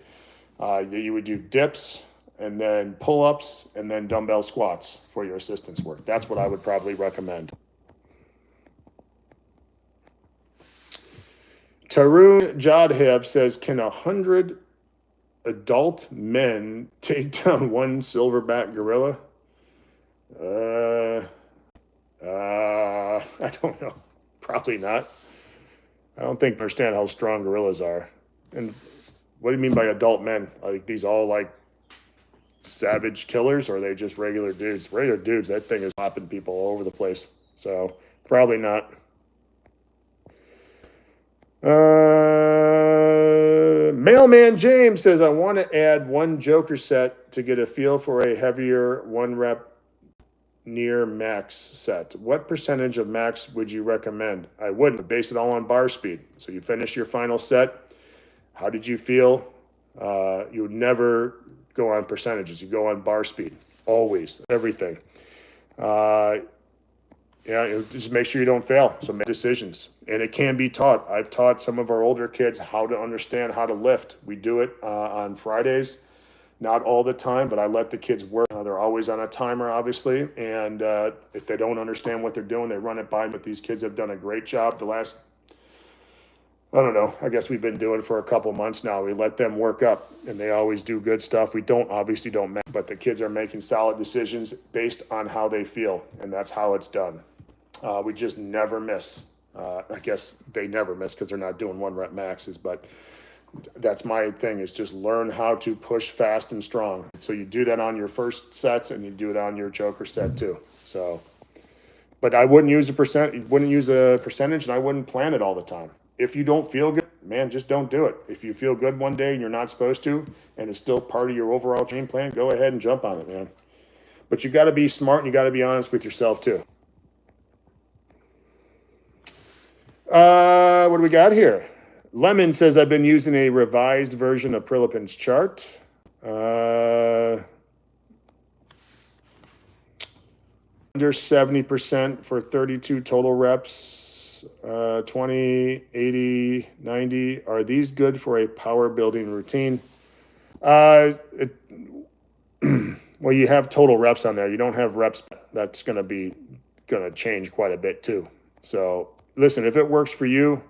You would do dips and then pull-ups and then dumbbell squats for your assistance work. That's what I would probably recommend. Tarun Jadhav says, can 100 adult men take down 1 silverback gorilla? I don't know. Probably not. I don't think I understand how strong gorillas are. And what do you mean by adult men? Are these all like savage killers, or are they just regular dudes? Regular dudes, that thing is popping people all over the place. So probably not. Mailman James says, I want to add 1 joker set to get a feel for a heavier 1 rep near max set. What percentage of max would you recommend? I wouldn't. Base it all on bar speed. So you finish your final set. How did you feel? You would never go on percentages. You go on bar speed. Always. Everything. Just make sure you don't fail. So make decisions. And it can be taught. I've taught some of our older kids how to understand how to lift. We do it on Fridays. Not all the time, but I let the kids work. They're always on a timer, obviously. And if they don't understand what they're doing, they run it by me. But these kids have done a great job the last, I don't know, I guess we've been doing it for a couple months now. We let them work up, and they always do good stuff. We obviously don't, but the kids are making solid decisions based on how they feel, and that's how it's done. We just never miss. I guess they never miss because they're not doing 1 rep maxes, but that's my thing, is just learn how to push fast and strong. So you do that on your first sets, and you do it on your joker set too. So, but I wouldn't use a percentage, and I wouldn't plan it all the time. If you don't feel good, man, just don't do it. If you feel good one day and you're not supposed to, and it's still part of your overall game plan, go ahead and jump on it, man. But you got to be smart, and you got to be honest with yourself too. What do we got here? Lemon says, I've been using a revised version of Prilipin's chart. Under 70% for 32 total reps, 20, 80, 90. Are these good for a power building routine? Well, you have total reps on there. You don't have reps. That's going to change quite a bit too. So listen, if it works for you,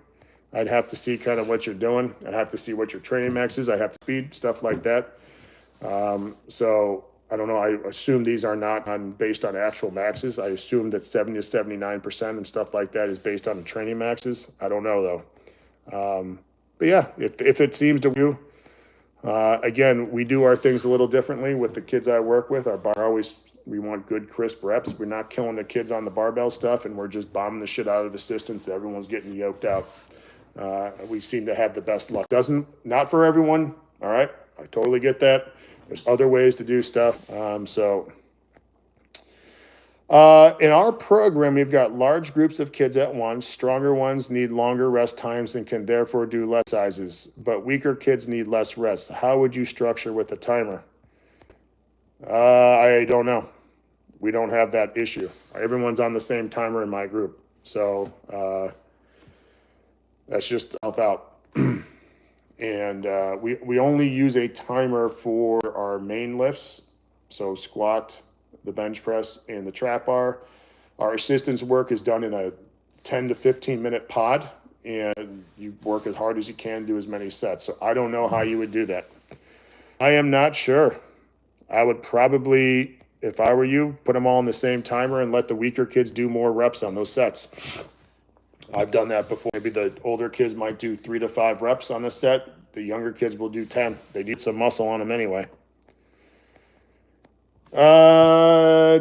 I'd have to see kind of what you're doing. I'd have to see what your training max is. I have to speed, stuff like that. So I don't know. I assume these are not based on actual maxes. I assume that 70 to 79% and stuff like that is based on the training maxes. I don't know though. But yeah, if it seems to you, again, we do our things a little differently with the kids I work with. Our bar we want good crisp reps. We're not killing the kids on the barbell stuff, and we're just bombing the shit out of assistance. Everyone's getting yoked out. We seem to have the best luck. Not for everyone. All right. I totally get that. There's other ways to do stuff. In our program, we've got large groups of kids at once. Stronger ones need longer rest times and can therefore do less sizes, but weaker kids need less rest. How would you structure with a timer? I don't know. We don't have that issue. Everyone's on the same timer in my group. So that's just help out. And we only use a timer for our main lifts. So squat, the bench press, and the trap bar. Our assistance work is done in a 10 to 15 minute pod, and you work as hard as you can, do as many sets. So I don't know how you would do that. I am not sure. I would probably, if I were you, put them all on the same timer and let the weaker kids do more reps on those sets. I've done that before. Maybe the older kids might do 3 to 5 reps on a set. The younger kids will do 10. They need some muscle on them anyway.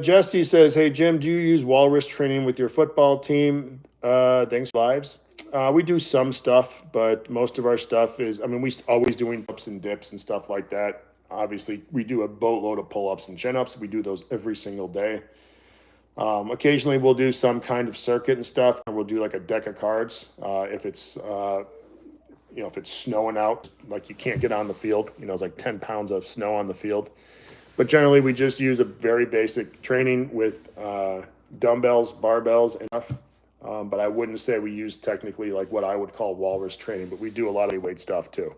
Jesse says, hey, Jim, do you use walrus training with your football team? Thanks, lives. We do some stuff, but most of our stuff is, we always doing ups and dips and stuff like that. Obviously, we do a boatload of pull-ups and chin-ups. We do those every single day. Occasionally, we'll do some kind of circuit and stuff, and we'll do like a deck of cards. If it's snowing out, like you can't get on the field, it's like 10 pounds of snow on the field. But generally, we just use a very basic training with dumbbells, barbells, and stuff. But I wouldn't say we use technically like what I would call walrus training, but we do a lot of weight stuff too.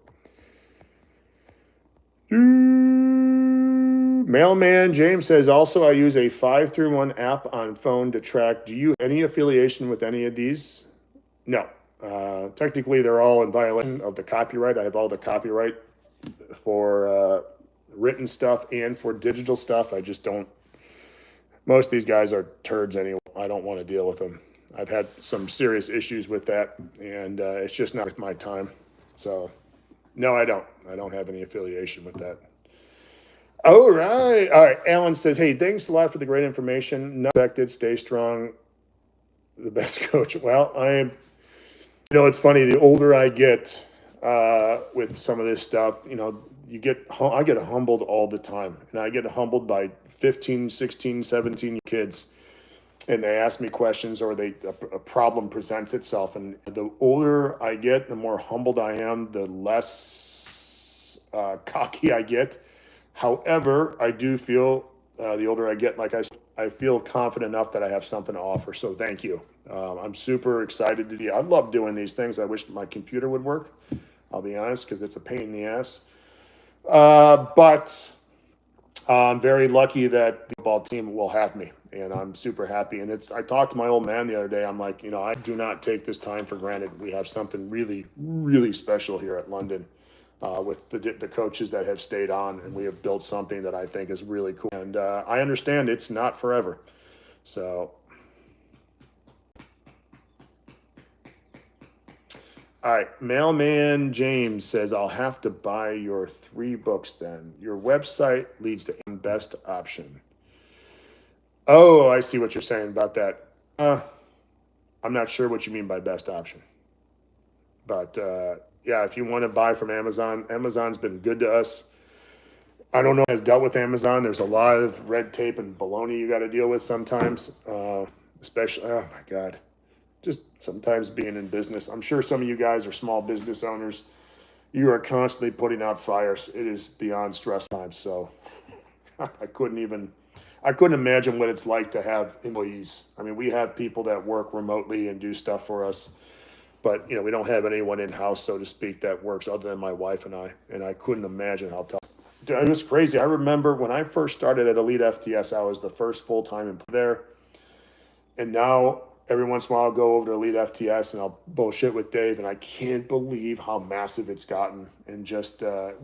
Mailman James says, also, I use a 531 app on phone to track. Do you have any affiliation with any of these? No. Technically, they're all in violation of the copyright. I have all the copyright for written stuff and for digital stuff. I just don't. Most of these guys are turds anyway. I don't want to deal with them. I've had some serious issues with that, and it's just not worth my time. So, no, I don't. I don't have any affiliation with that. All right. Alan says, hey, thanks a lot for the great information. Not affected. Stay strong. The best coach. Well, it's funny. The older I get with some of this stuff, I get humbled all the time. And I get humbled by 15, 16, 17 kids. And they ask me questions, or a problem presents itself. And the older I get, the more humbled I am, the less cocky I get. However, I do feel the older I get, like I feel confident enough that I have something to offer. So thank you. I'm super excited to do. I love doing these things. I wish my computer would work. I'll be honest, because it's a pain in the ass. But I'm very lucky that the football team will have me, and I'm super happy. And I talked to my old man the other day. I'm like, I do not take this time for granted. We have something really, really special here at London. With the coaches that have stayed on, and we have built something that I think is really cool. And I understand it's not forever. So, all right. Mailman James says, I'll have to buy your 3 books then. Your website leads to best option. Oh, I see what you're saying about that. I'm not sure what you mean by best option. But, yeah, if you want to buy from Amazon, Amazon's been good to us. I don't know who has dealt with Amazon. There's a lot of red tape and baloney you got to deal with sometimes, especially, oh my God, just sometimes being in business. I'm sure some of you guys are small business owners. You are constantly putting out fires. It is beyond stress times. So I couldn't imagine what it's like to have employees. We have people that work remotely and do stuff for us. But, we don't have anyone in-house, so to speak, that works other than my wife and I. And I couldn't imagine how tough. It was crazy. I remember when I first started at Elite FTS, I was the first full-time employee there. And now, every once in a while, I'll go over to Elite FTS and I'll bullshit with Dave. And I can't believe how massive it's gotten. And just the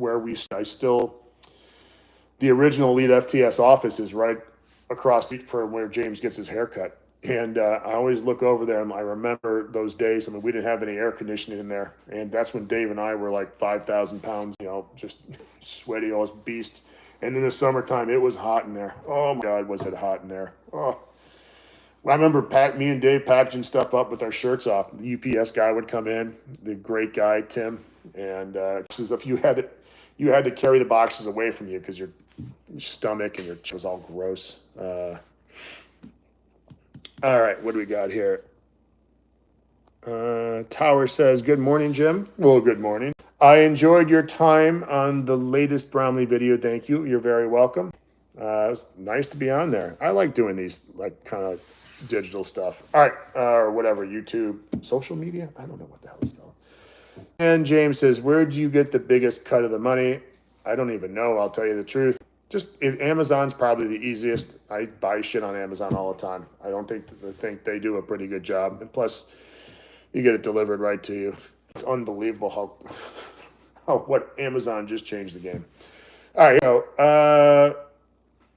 original Elite FTS office is right across the street from where James gets his haircut. And I always look over there, and I remember those days. We didn't have any air conditioning in there. And that's when Dave and I were like 5,000 pounds, just sweaty as beasts. And in the summertime, it was hot in there. Oh, my God, was it hot in there. Oh, I remember me and Dave packaging stuff up with our shirts off. The UPS guy would come in, the great guy, Tim. And if you had you had to carry the boxes away from you because your stomach and your chest was all gross. All right, what do we got here? Tower says, good morning, Jim. Well, good morning. I enjoyed your time on the latest Bromley video. Thank you. You're very welcome. It was nice to be on there. I like doing these like kind of digital stuff. All right, or whatever, YouTube, social media. I don't know what the hell it's called. And James says, where'd you get the biggest cut of the money? I don't even know. I'll tell you the truth. Just Amazon's probably the easiest. I buy shit on Amazon all the time. I don't think they do a pretty good job. And plus, you get it delivered right to you. It's unbelievable how what Amazon just changed the game. All right,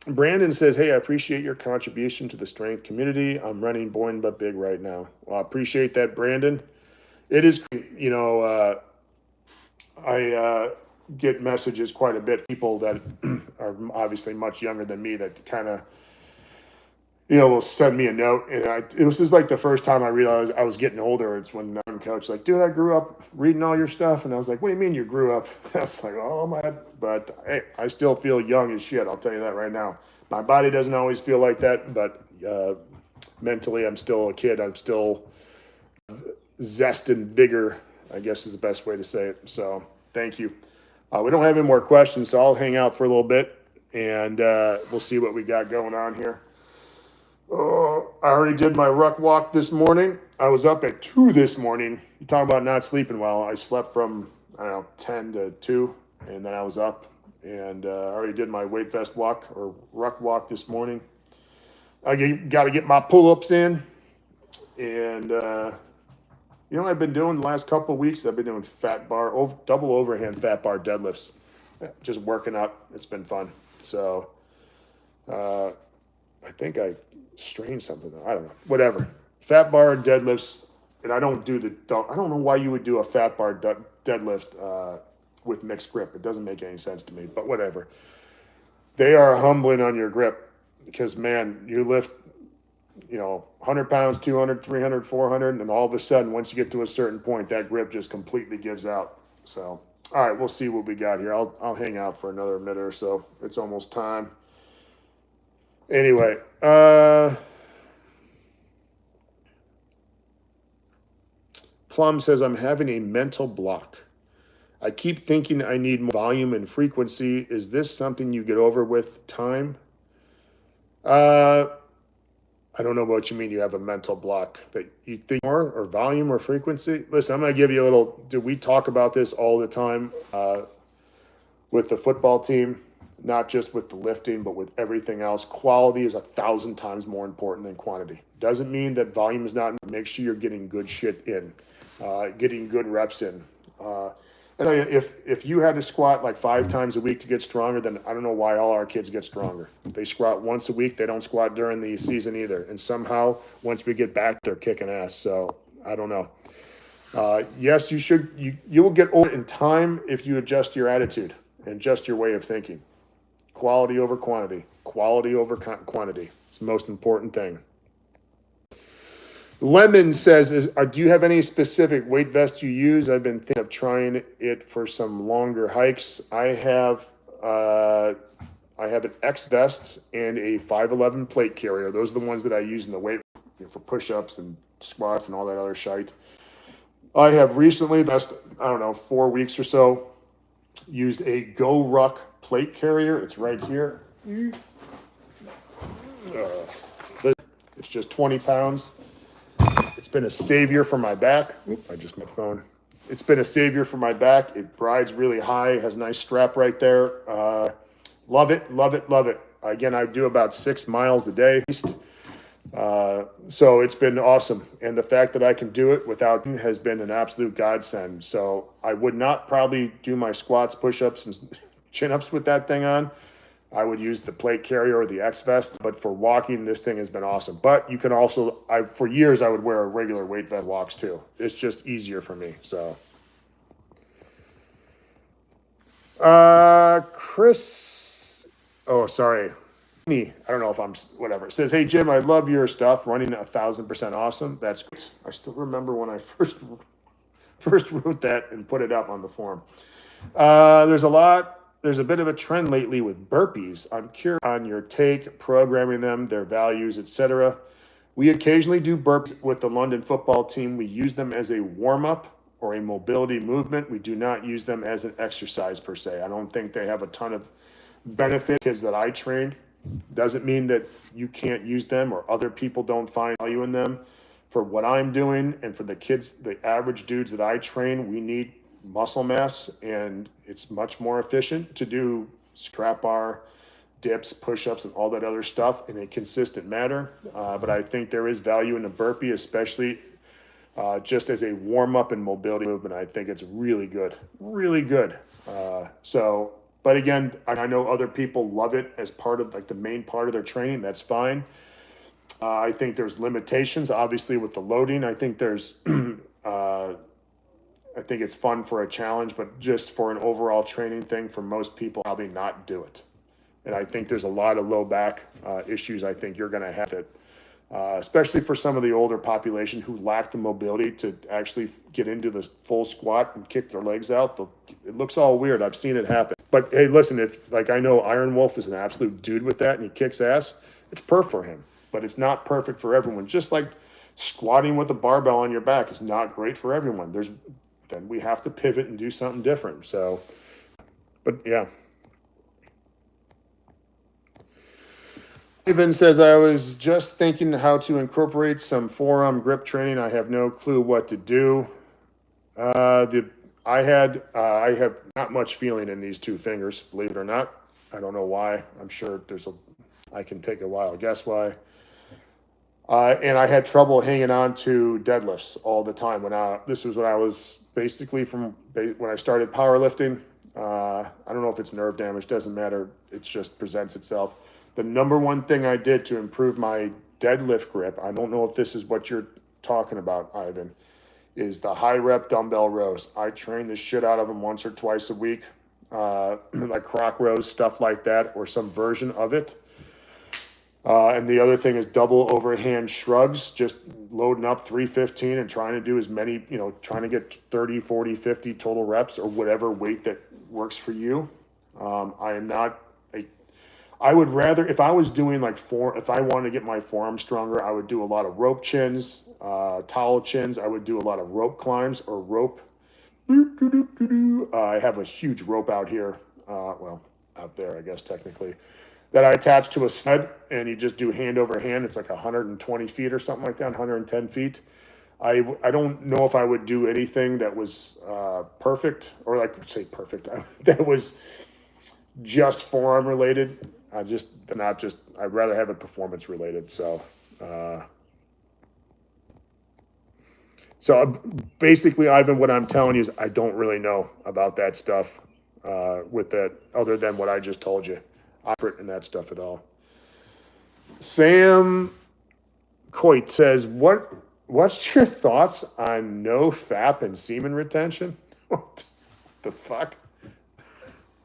Brandon says, hey, I appreciate your contribution to the strength community. I'm running Born But Big right now. Well, I appreciate that, Brandon. It is, I get messages quite a bit, people that are obviously much younger than me that kind of, will send me a note. And it was just like the first time I realized I was getting older. It's when I'm coach like, dude, I grew up reading all your stuff. And I was like, what do you mean you grew up? I was like, oh my, but hey, I still feel young as shit. I'll tell you that right now. My body doesn't always feel like that, but mentally I'm still a kid. I'm still zest and vigor, I guess is the best way to say it. So thank you. We don't have any more questions, so I'll hang out for a little bit and we'll see what we got going on here. I already did my ruck walk this morning. I was up at 2 this morning. You talk about not sleeping well. I slept from, 10 to 2, and then I was up. And I already did my weight vest walk or ruck walk this morning. I got to get my pull-ups in. And, what I've been doing the last couple of weeks? I've been doing double overhand fat bar deadlifts. Just working out. It's been fun. So I think I strained something. I don't know. Whatever. Fat bar deadlifts, and I don't know why you would do a fat bar deadlift with mixed grip. It doesn't make any sense to me, but whatever. They are humbling on your grip because, man, you lift, 100 pounds, 200, 300, 400, and all of a sudden, once you get to a certain point, that grip just completely gives out. So, all right, we'll see what we got here. I'll hang out for another minute or so. It's almost time. Anyway, Plum says, I'm having a mental block. I keep thinking I need more volume and frequency. Is this something you get over with time? I don't know what you mean you have a mental block. That you think more or volume or frequency? Listen, I'm going to give you a little, we talk about this all the time with the football team, not just with the lifting, but with everything else. Quality is 1,000 times more important than quantity. Doesn't mean that volume is not. Make sure you're getting good shit in, getting good reps in. And if you had to squat like 5 times a week to get stronger, then I don't know why all our kids get stronger. They squat once a week. They don't squat during the season either. And somehow, once we get back, they're kicking ass. So I don't know. Yes, you should. You will get older in time if you adjust your attitude and adjust your way of thinking. Quality over quantity. Quality over quantity. It's the most important thing. Lemon says, do you have any specific weight vest you use? I've been thinking of trying it for some longer hikes. I have an X vest and a 511 plate carrier. Those are the ones that I use in the weight for push-ups and squats and all that other shite. I have recently, the last, 4 weeks or so, used a Go Ruck plate carrier. It's right here. It's just 20 pounds. It's been a savior for my back. I just my phone. It's been a savior for my back. It rides really high, has a nice strap right there. Love it, love it, love it. Again, I do about 6 miles a day. So it's been awesome. And the fact that I can do it without has been an absolute godsend. So I would not probably do my squats, push-ups, and chin-ups with that thing on. I would use the plate carrier or the X vest, but for walking, this thing has been awesome. But you can also, for years, I would wear a regular weight vest walks too. It's just easier for me. So, Chris, me. I don't know if I'm whatever. It says, hey Jim, I love your stuff. Running 1,000% awesome. That's great. I still remember when I first wrote that and put it up on the forum. There's a bit of a trend lately with burpees. I'm curious on your take, programming them, their values, etc. We occasionally do burpees with the London football team. We use them as a warm-up or a mobility movement. We do not use them as an exercise per se. I don't think they have a ton of benefit. Kids that I train, doesn't mean that you can't use them or other people don't find value in them. For what I'm doing and for the kids, the average dudes that I train, we need muscle mass, and it's much more efficient to do scrap bar, dips, push-ups, and all that other stuff in a consistent manner. But I think there is value in the burpee, especially just as a warm-up and mobility movement. I think it's really good, really good. But again, I know other people love it as part of like the main part of their training. That's fine. I think there's limitations, obviously, with the loading. I think there's, I think it's fun for a challenge, but just for an overall training thing, for most people, probably not do it. And I think there's a lot of low back issues I think you're going to have that, especially for some of the older population who lack the mobility to actually get into the full squat and kick their legs out. It looks all weird. I've seen it happen. But hey, listen, if like I know Iron Wolf is an absolute dude with that and he kicks ass, it's perfect for him. But it's not perfect for everyone. Just like squatting with a barbell on your back is not great for everyone. Then we have to pivot and do something different. So, but yeah. Ivan says, I was just thinking how to incorporate some forearm grip training. I have no clue what to do. I have not much feeling in these two fingers, believe it or not. I don't know why. I'm sure I can take a wild guess why. And I had trouble hanging on to deadlifts all the time. This was when I was basically when I started powerlifting. I don't know if it's nerve damage, doesn't matter. It just presents itself. The number one thing I did to improve my deadlift grip, I don't know if this is what you're talking about, Ivan, is the high rep dumbbell rows. I train the shit out of them once or twice a week, like croc rows, stuff like that, or some version of it. And the other thing is double overhand shrugs, just loading up 315 and trying to do as many, trying to get 30, 40, 50 total reps or whatever weight that works for you. I would rather, if I was doing if I wanted to get my forearm stronger, I would do a lot of rope chins, towel chins. I would do a lot of rope climbs or rope. I have a huge rope out here, out there, I guess, technically, that I attach to a sled, and you just do hand over hand. It's like 120 feet or something like that, 110 feet. I don't know if I would do anything that was perfect, or perfect, that was just forearm related. I'd rather have it performance related. So basically, Ivan, what I'm telling you is I don't really know about that stuff with that, other than what I just told you. I don't in that stuff at all. Sam Coit says, what's your thoughts on no FAP and semen retention? What the fuck?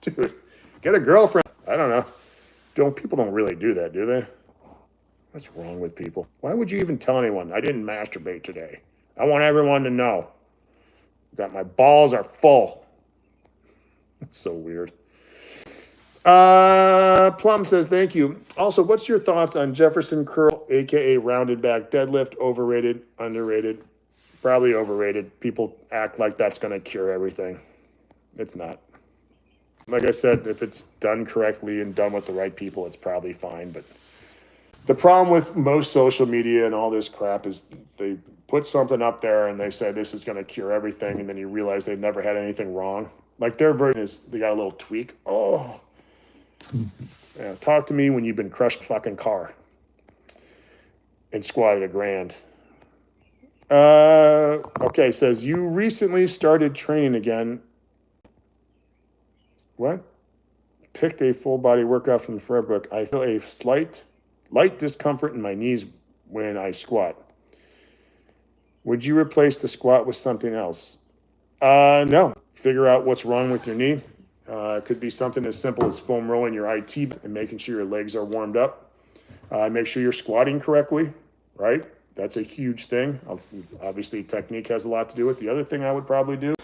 Dude, get a girlfriend. I don't know. People don't really do that, do they? What's wrong with people? Why would you even tell anyone? I didn't masturbate today. I want everyone to know. My balls are full. That's so weird. Plum says, thank you. Also, what's your thoughts on Jefferson curl, aka rounded back deadlift? Overrated, underrated? Probably overrated. People act like that's going to cure everything. It's not. Like I said, if it's done correctly and done with the right people, it's probably fine. But the problem with most social media and all this crap is they put something up there and they say this is going to cure everything, and then you realize they've never had anything wrong. Like their version is they got a little tweak. Oh, yeah. Talk to me when you've been crushed fucking car and squatted $1,000. Okay, says you recently started training again. What? Picked a full body workout from the Forever book. I feel a light discomfort in my knees when I squat. Would you replace the squat with something else? No. Figure out what's wrong with your knee. It could be something as simple as foam rolling your IT and making sure your legs are warmed up. Make sure you're squatting correctly, right? That's a huge thing. Obviously, technique has a lot to do with it. The other thing I would probably do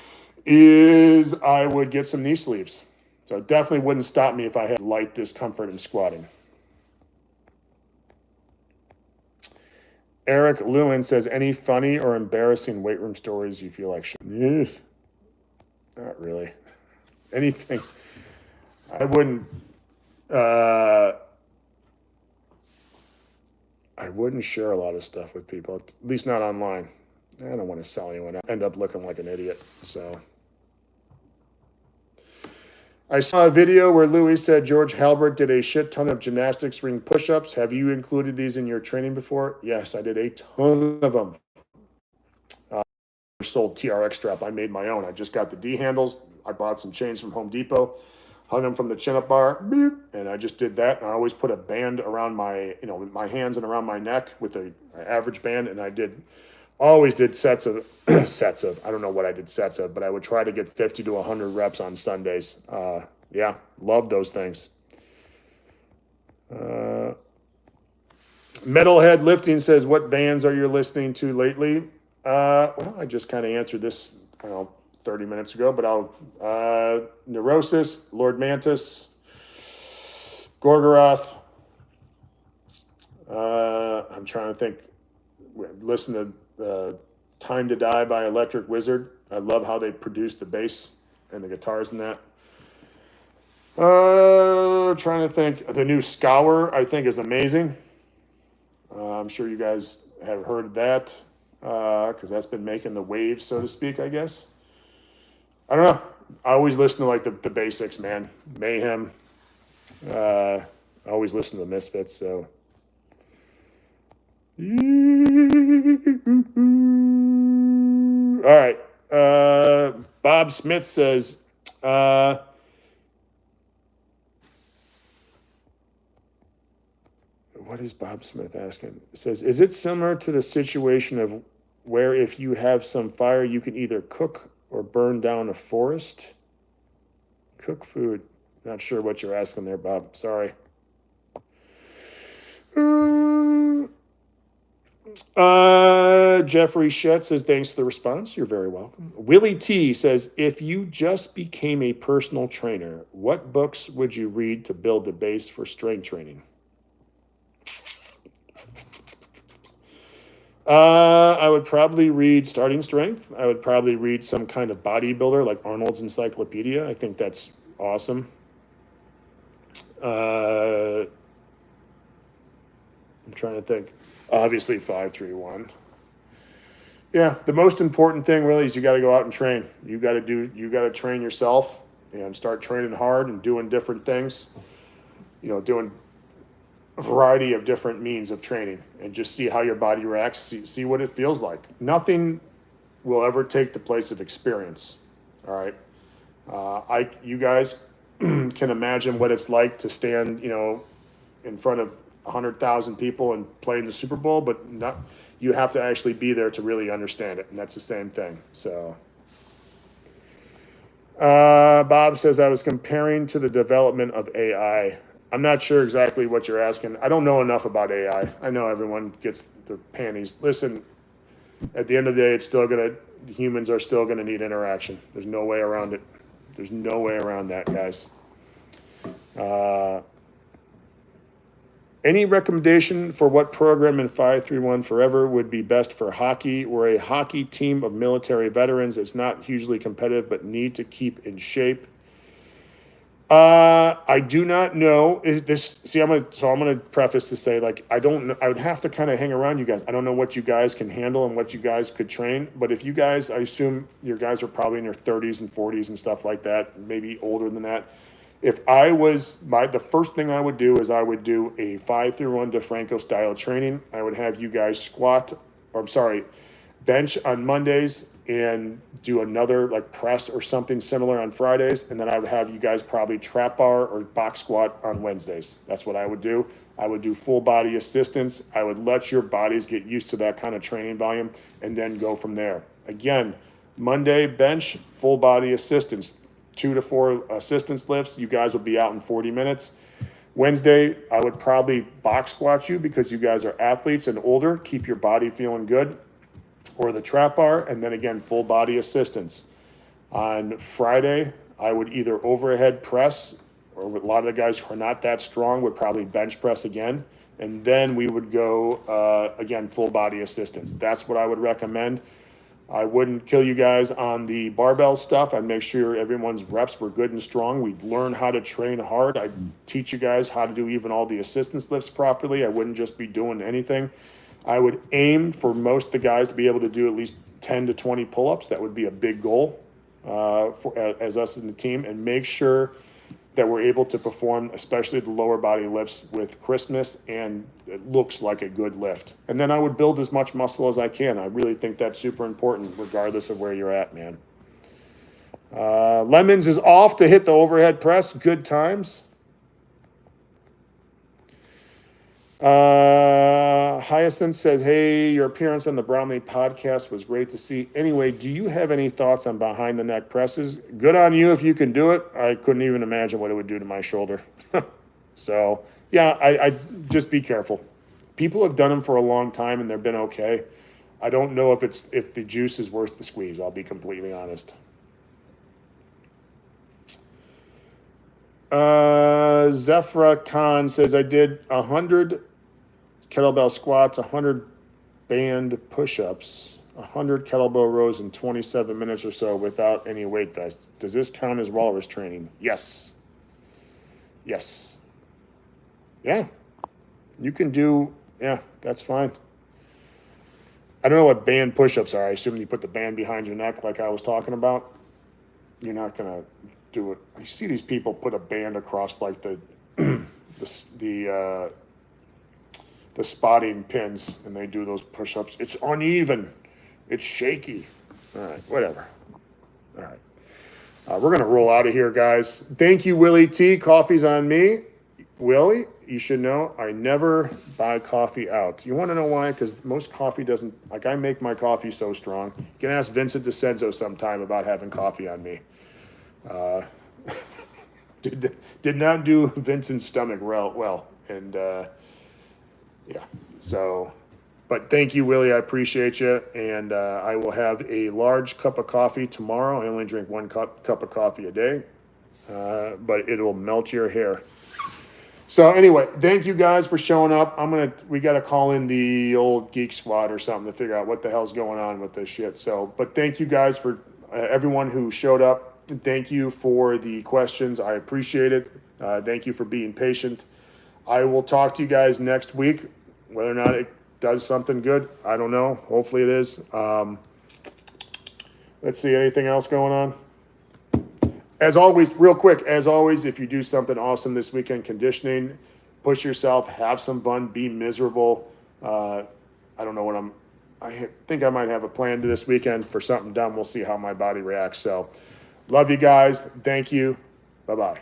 is I would get some knee sleeves. So it definitely wouldn't stop me if I had light discomfort in squatting. Eric Lewin says, any funny or embarrassing weight room stories you feel like not really. Anything. I wouldn't share a lot of stuff with people, at least not online. I don't want to sell anyone. I end up looking like an idiot. So I saw a video where Louis said George Halbert did a shit ton of gymnastics ring push-ups. Have you included these in your training before? Yes, I did a ton of them. Sold TRX strap. I made my own. I just got the D handles. I bought some chains from Home Depot, hung them from the chin-up bar, and I just did that. And I always put a band around my, my hands and around my neck with an average band, and I always did sets of, I don't know what I did sets of, but I would try to get 50 to 100 reps on Sundays. Yeah, love those things. Metalhead Lifting says, what bands are you listening to lately? Well, I just kind of answered this, 30 minutes ago, but Neurosis, Lord Mantis, Gorgoroth. I'm trying to think. Listen to Time to Die by Electric Wizard. I love how they produce the bass and the guitars in that. Trying to think. The new Scour, I think, is amazing. I'm sure you guys have heard that because that's been making the waves, so to speak, I guess. I don't know. I always listen to like the basics, man. Mayhem. I always listen to the Misfits, so. All right. Bob Smith says, what is Bob Smith asking? It says, is it similar to the situation of where if you have some fire, you can either cook or burn down a forest? Cook food. Not sure what you're asking there, Bob. Sorry. Jeffrey Shett says, thanks for the response. You're very welcome. Willie T says, if you just became a personal trainer, what books would you read to build the base for strength training? I would probably read Starting Strength. I would probably read some kind of bodybuilder like Arnold's Encyclopedia. I think that's awesome. I'm trying to think. Obviously, 5-3-1. Yeah, the most important thing really is you got to go out and train. You got to train yourself and start training hard and doing different things. Doing a variety of different means of training and just see how your body reacts, see what it feels like. Nothing will ever take the place of experience. All right. You guys can imagine what it's like to stand, in front of 100,000 people and play in the Super Bowl, but you have to actually be there to really understand it. And that's the same thing. So, Bob says, I was comparing to the development of AI. I'm not sure exactly what you're asking. I don't know enough about AI. I know everyone gets their panties. Listen, at the end of the day, humans are still gonna need interaction. There's no way around it. There's no way around that, guys. Any recommendation for what program in 5-3-1 Forever would be best for hockey? We're a hockey team of military veterans. It's not hugely competitive, but need to keep in shape. I do not know. I'm gonna preface to say, I don't know. I would have to kind of hang around you guys. I don't know what you guys can handle and what you guys could train. But if you guys, I assume your guys are probably in your 30s and 40s and stuff like that, maybe older than that. If I was the first thing I would do is I would do a 5-3-1 DeFranco style training. I would have you guys bench on Mondays and do another press or something similar on Fridays. And then I would have you guys probably trap bar or box squat on Wednesdays. That's what I would do. I would do full body assistance. I would let your bodies get used to that kind of training volume and then go from there. Again, Monday bench, full body assistance, 2 to 4 assistance lifts. You guys will be out in 40 minutes. Wednesday, I would probably box squat you because you guys are athletes and older. Keep your body feeling good. Or the trap bar, and then again, full body assistance. On Friday, I would either overhead press, or a lot of the guys who are not that strong would probably bench press again. And then we would go, again, full body assistance. That's what I would recommend. I wouldn't kill you guys on the barbell stuff. I'd make sure everyone's reps were good and strong. We'd learn how to train hard. I'd teach you guys how to do even all the assistance lifts properly. I wouldn't just be doing anything. I would aim for most of the guys to be able to do at least 10 to 20 pull-ups. That would be a big goal as us in the team, and make sure that we're able to perform, especially the lower body lifts, with crispness and it looks like a good lift. And then I would build as much muscle as I can. I really think that's super important regardless of where you're at, man. Lemons is off to hit the overhead press. Good times. Hyacinth says, hey, your appearance on the Brownlee podcast was great to see. Anyway, do you have any thoughts on behind the neck presses? Good on you if you can do it. I couldn't even imagine what it would do to my shoulder. So, yeah, I just be careful. People have done them for a long time and they've been okay. I don't know if the juice is worth the squeeze. I'll be completely honest. Zephra Khan says, I did 100 kettlebell squats, 100 band push-ups, 100 kettlebell rows in 27 minutes or so without any weight vest. Does this count as walrus training? Yes. Yes. Yeah. You can do, yeah, that's fine. I don't know what band push-ups are. I assume you put the band behind your neck like I was talking about. You're not going to do it. I see these people put a band across like the spotting pins, and they do those push-ups. It's uneven. It's shaky. All right, whatever. All right. We're going to roll out of here, guys. Thank you, Willie T. Coffee's on me. Willie, you should know I never buy coffee out. You want to know why? Because most coffee doesn't, like I make my coffee so strong. You can ask Vincent DeCenzo sometime about having coffee on me. Did not do Vincent's stomach well. And yeah, so, but thank you, Willie. I appreciate you. And I will have a large cup of coffee tomorrow. I only drink one cup of coffee a day, but it'll melt your hair. So anyway, thank you guys for showing up. We got to call in the old Geek Squad or something to figure out what the hell's going on with this shit. So, but thank you guys for everyone who showed up. Thank you for the questions. I appreciate it. Thank you for being patient. I will talk to you guys next week. Whether or not it does something good, I don't know. Hopefully it is. Let's see, anything else going on? As always, real quick, as always, if you do something awesome this weekend, conditioning, push yourself, have some fun, be miserable. I don't know I think I might have a plan to this weekend for something dumb. We'll see how my body reacts. So, love you guys. Thank you. Bye-bye.